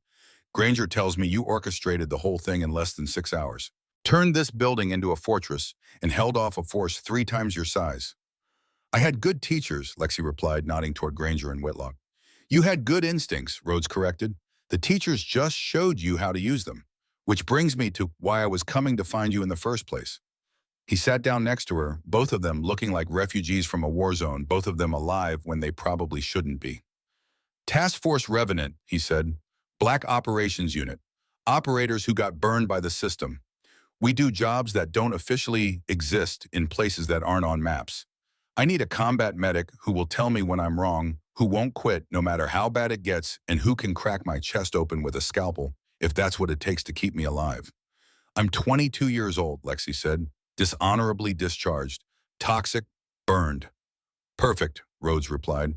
Granger tells me you orchestrated the whole thing in less than 6 hours. Turned this building into a fortress and held off a force 3 times your size. I had good teachers, Lexi replied, nodding toward Granger and Whitlock. You had good instincts, Rhodes corrected. The teachers just showed you how to use them, which brings me to why I was coming to find you in the first place. He sat down next to her, both of them looking like refugees from a war zone, both of them alive when they probably shouldn't be. Task Force Revenant, he said. Black Operations Unit. Operators who got burned by the system. We do jobs that don't officially exist in places that aren't on maps. I need a combat medic who will tell me when I'm wrong, who won't quit no matter how bad it gets, and who can crack my chest open with a scalpel if that's what it takes to keep me alive. I'm 22 years old, Lexi said. Dishonorably discharged. Toxic. Burned. Perfect, Rhodes replied.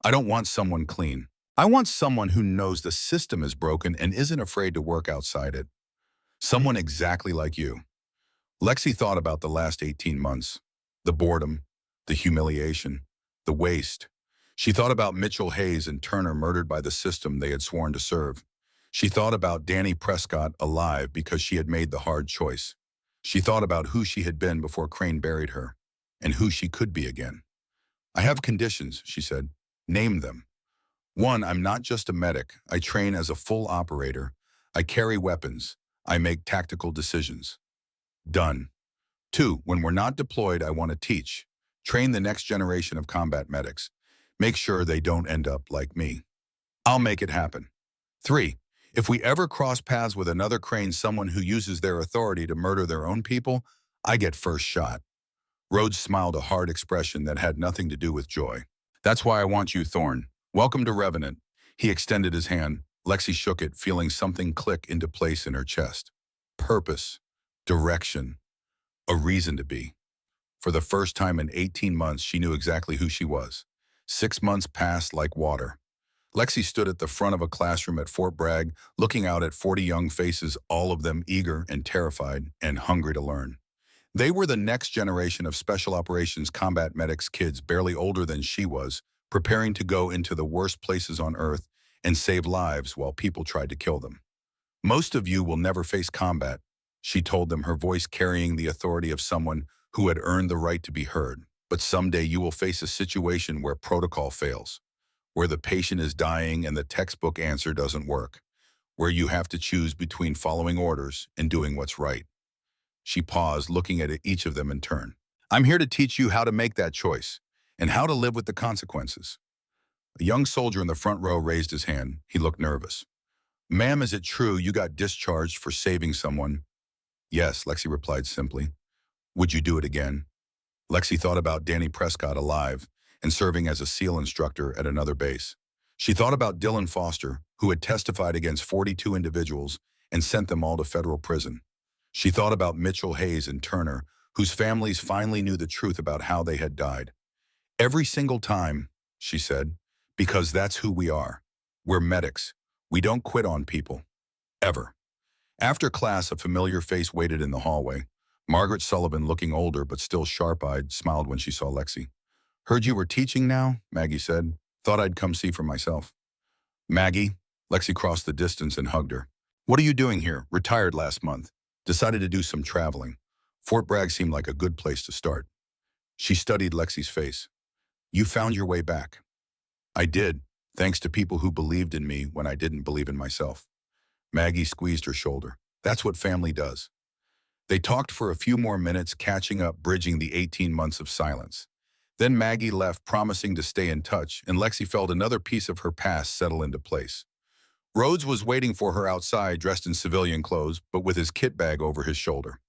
I don't want someone clean. I want someone who knows the system is broken and isn't afraid to work outside it. Someone exactly like you. Lexi thought about the last 18 months. The boredom, the humiliation, the waste. She thought about Mitchell Hayes and Turner murdered by the system they had sworn to serve. She thought about Danny Prescott alive because she had made the hard choice. She thought about who she had been before Crane buried her, and who she could be again. I have conditions, she said. Name them. 1, I'm not just a medic. I train as a full operator. I carry weapons. I make tactical decisions. Done. 2, when we're not deployed, I want to teach. Train the next generation of combat medics. Make sure they don't end up like me. I'll make it happen. 3, if we ever cross paths with another Crane, someone who uses their authority to murder their own people, I get first shot. Rhodes smiled, a hard expression that had nothing to do with joy. That's why I want you, Thorne. Welcome to Revenant. He extended his hand. Lexi shook it, feeling something click into place in her chest. Purpose, direction, a reason to be. For the first time in 18 months, she knew exactly who she was. 6 months passed like water. Lexi stood at the front of a classroom at Fort Bragg, looking out at 40 young faces, all of them eager and terrified and hungry to learn. They were the next generation of Special Operations combat medics, kids barely older than she was, preparing to go into the worst places on Earth and save lives while people tried to kill them. Most of you will never face combat, she told them, her voice carrying the authority of someone who had earned the right to be heard. But someday you will face a situation where protocol fails, where the patient is dying and the textbook answer doesn't work, where you have to choose between following orders and doing what's right. She paused, looking at each of them in turn. I'm here to teach you how to make that choice and how to live with the consequences. A young soldier in the front row raised his hand. He looked nervous. Ma'am, is it true you got discharged for saving someone? Yes, Lexi replied simply. Would you do it again? Lexi thought about Danny Prescott alive and serving as a SEAL instructor at another base. She thought about Dylan Foster, who had testified against 42 individuals and sent them all to federal prison. She thought about Mitchell Hayes and Turner, whose families finally knew the truth about how they had died. Every single time, she said, because that's who we are. We're medics. We don't quit on people. Ever. After class, a familiar face waited in the hallway. Margaret Sullivan, looking older but still sharp-eyed, smiled when she saw Lexi. Heard you were teaching now, Maggie said. Thought I'd come see for myself. Maggie, Lexi crossed the distance and hugged her. What are you doing here? Retired last month. Decided to do some traveling. Fort Bragg seemed like a good place to start. She studied Lexi's face. You found your way back. I did, thanks to people who believed in me when I didn't believe in myself. Maggie squeezed her shoulder. That's what family does. They talked for a few more minutes, catching up, bridging the 18 months of silence. Then Maggie left, promising to stay in touch, and Lexi felt another piece of her past settle into place. Rhodes was waiting for her outside, dressed in civilian clothes, but with his kit bag over his shoulder.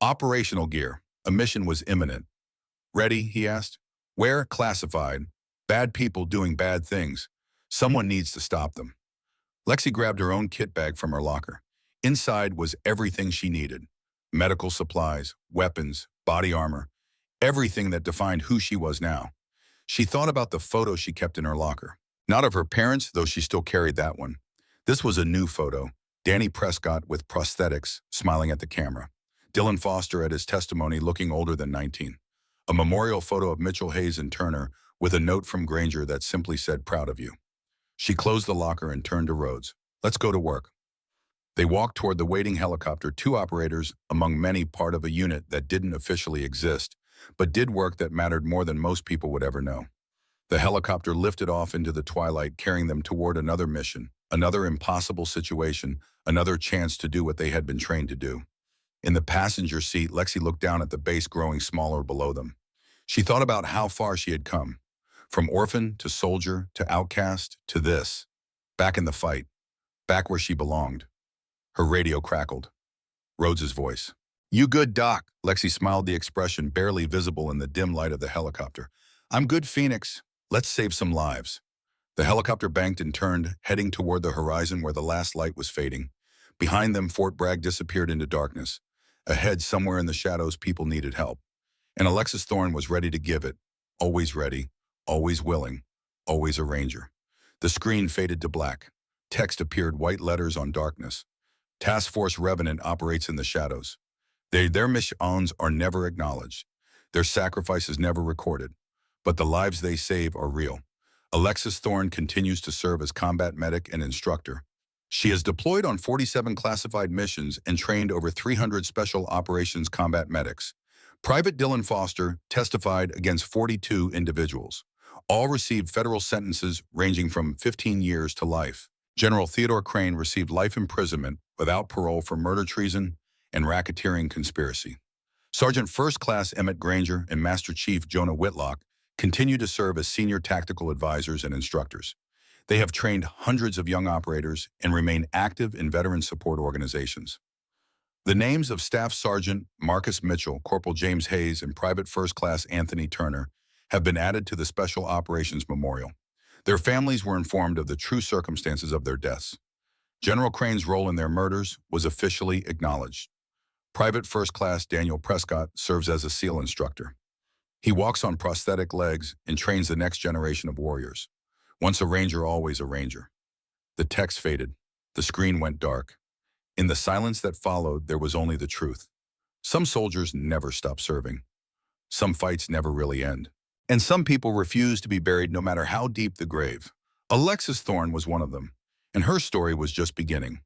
Operational gear. A mission was imminent. Ready? He asked. Where? Classified. Bad people doing bad things. Someone needs to stop them. Lexi grabbed her own kit bag from her locker. Inside was everything she needed. Medical supplies, weapons, body armor, everything that defined who she was now. She thought about the photo she kept in her locker. Not of her parents, though she still carried that one. This was a new photo. Danny Prescott with prosthetics, smiling at the camera. Dylan Foster at his testimony, looking older than 19. A memorial photo of Mitchell Hayes and Turner with a note from Granger that simply said, proud of you. She closed the locker and turned to Rhodes. Let's go to work. They walked toward the waiting helicopter, 2 operators among many, part of a unit that didn't officially exist, but did work that mattered more than most people would ever know. The helicopter lifted off into the twilight, carrying them toward another mission, Another impossible situation, another chance to do what they had been trained to do. In the passenger seat, Lexi looked down at the base growing smaller below them. She thought about how far she had come. From orphan to soldier to outcast to this. Back in the fight. Back where she belonged. Her radio crackled. Rhodes's voice. "You good, Doc?" Lexi smiled, the expression barely visible in the dim light of the helicopter. "I'm good, Phoenix. Let's save some lives." The helicopter banked and turned, heading toward the horizon where the last light was fading. Behind them, Fort Bragg disappeared into darkness. Ahead, somewhere in the shadows, people needed help. And Alexis Thorne was ready to give it. Always ready, always willing, always a ranger. The screen faded to black. Text appeared, white letters on darkness. Task Force Revenant operates in the shadows. Their missions are never acknowledged. Their sacrifices never recorded. But the lives they save are real. Alexis Thorne continues to serve as combat medic and instructor. She has deployed on 47 classified missions and trained over 300 special operations combat medics. Private Dylan Foster testified against 42 individuals. All received federal sentences ranging from 15 years to life. General Theodore Crane received life imprisonment without parole for murder, treason, and racketeering conspiracy. Sergeant First Class Emmett Granger and Master Chief Jonah Whitlock continue to serve as senior tactical advisors and instructors. They have trained hundreds of young operators and remain active in veteran support organizations. The names of Staff Sergeant Marcus Mitchell, Corporal James Hayes, and Private First Class Anthony Turner have been added to the Special Operations Memorial. Their families were informed of the true circumstances of their deaths. General Crane's role in their murders was officially acknowledged. Private First Class Daniel Prescott serves as a SEAL instructor. He walks on prosthetic legs and trains the next generation of warriors. Once a ranger, always a ranger. The text faded. The screen went dark. In the silence that followed, there was only the truth. Some soldiers never stop serving. Some fights never really end. And some people refuse to be buried no matter how deep the grave. Alexis Thorne was one of them, and her story was just beginning.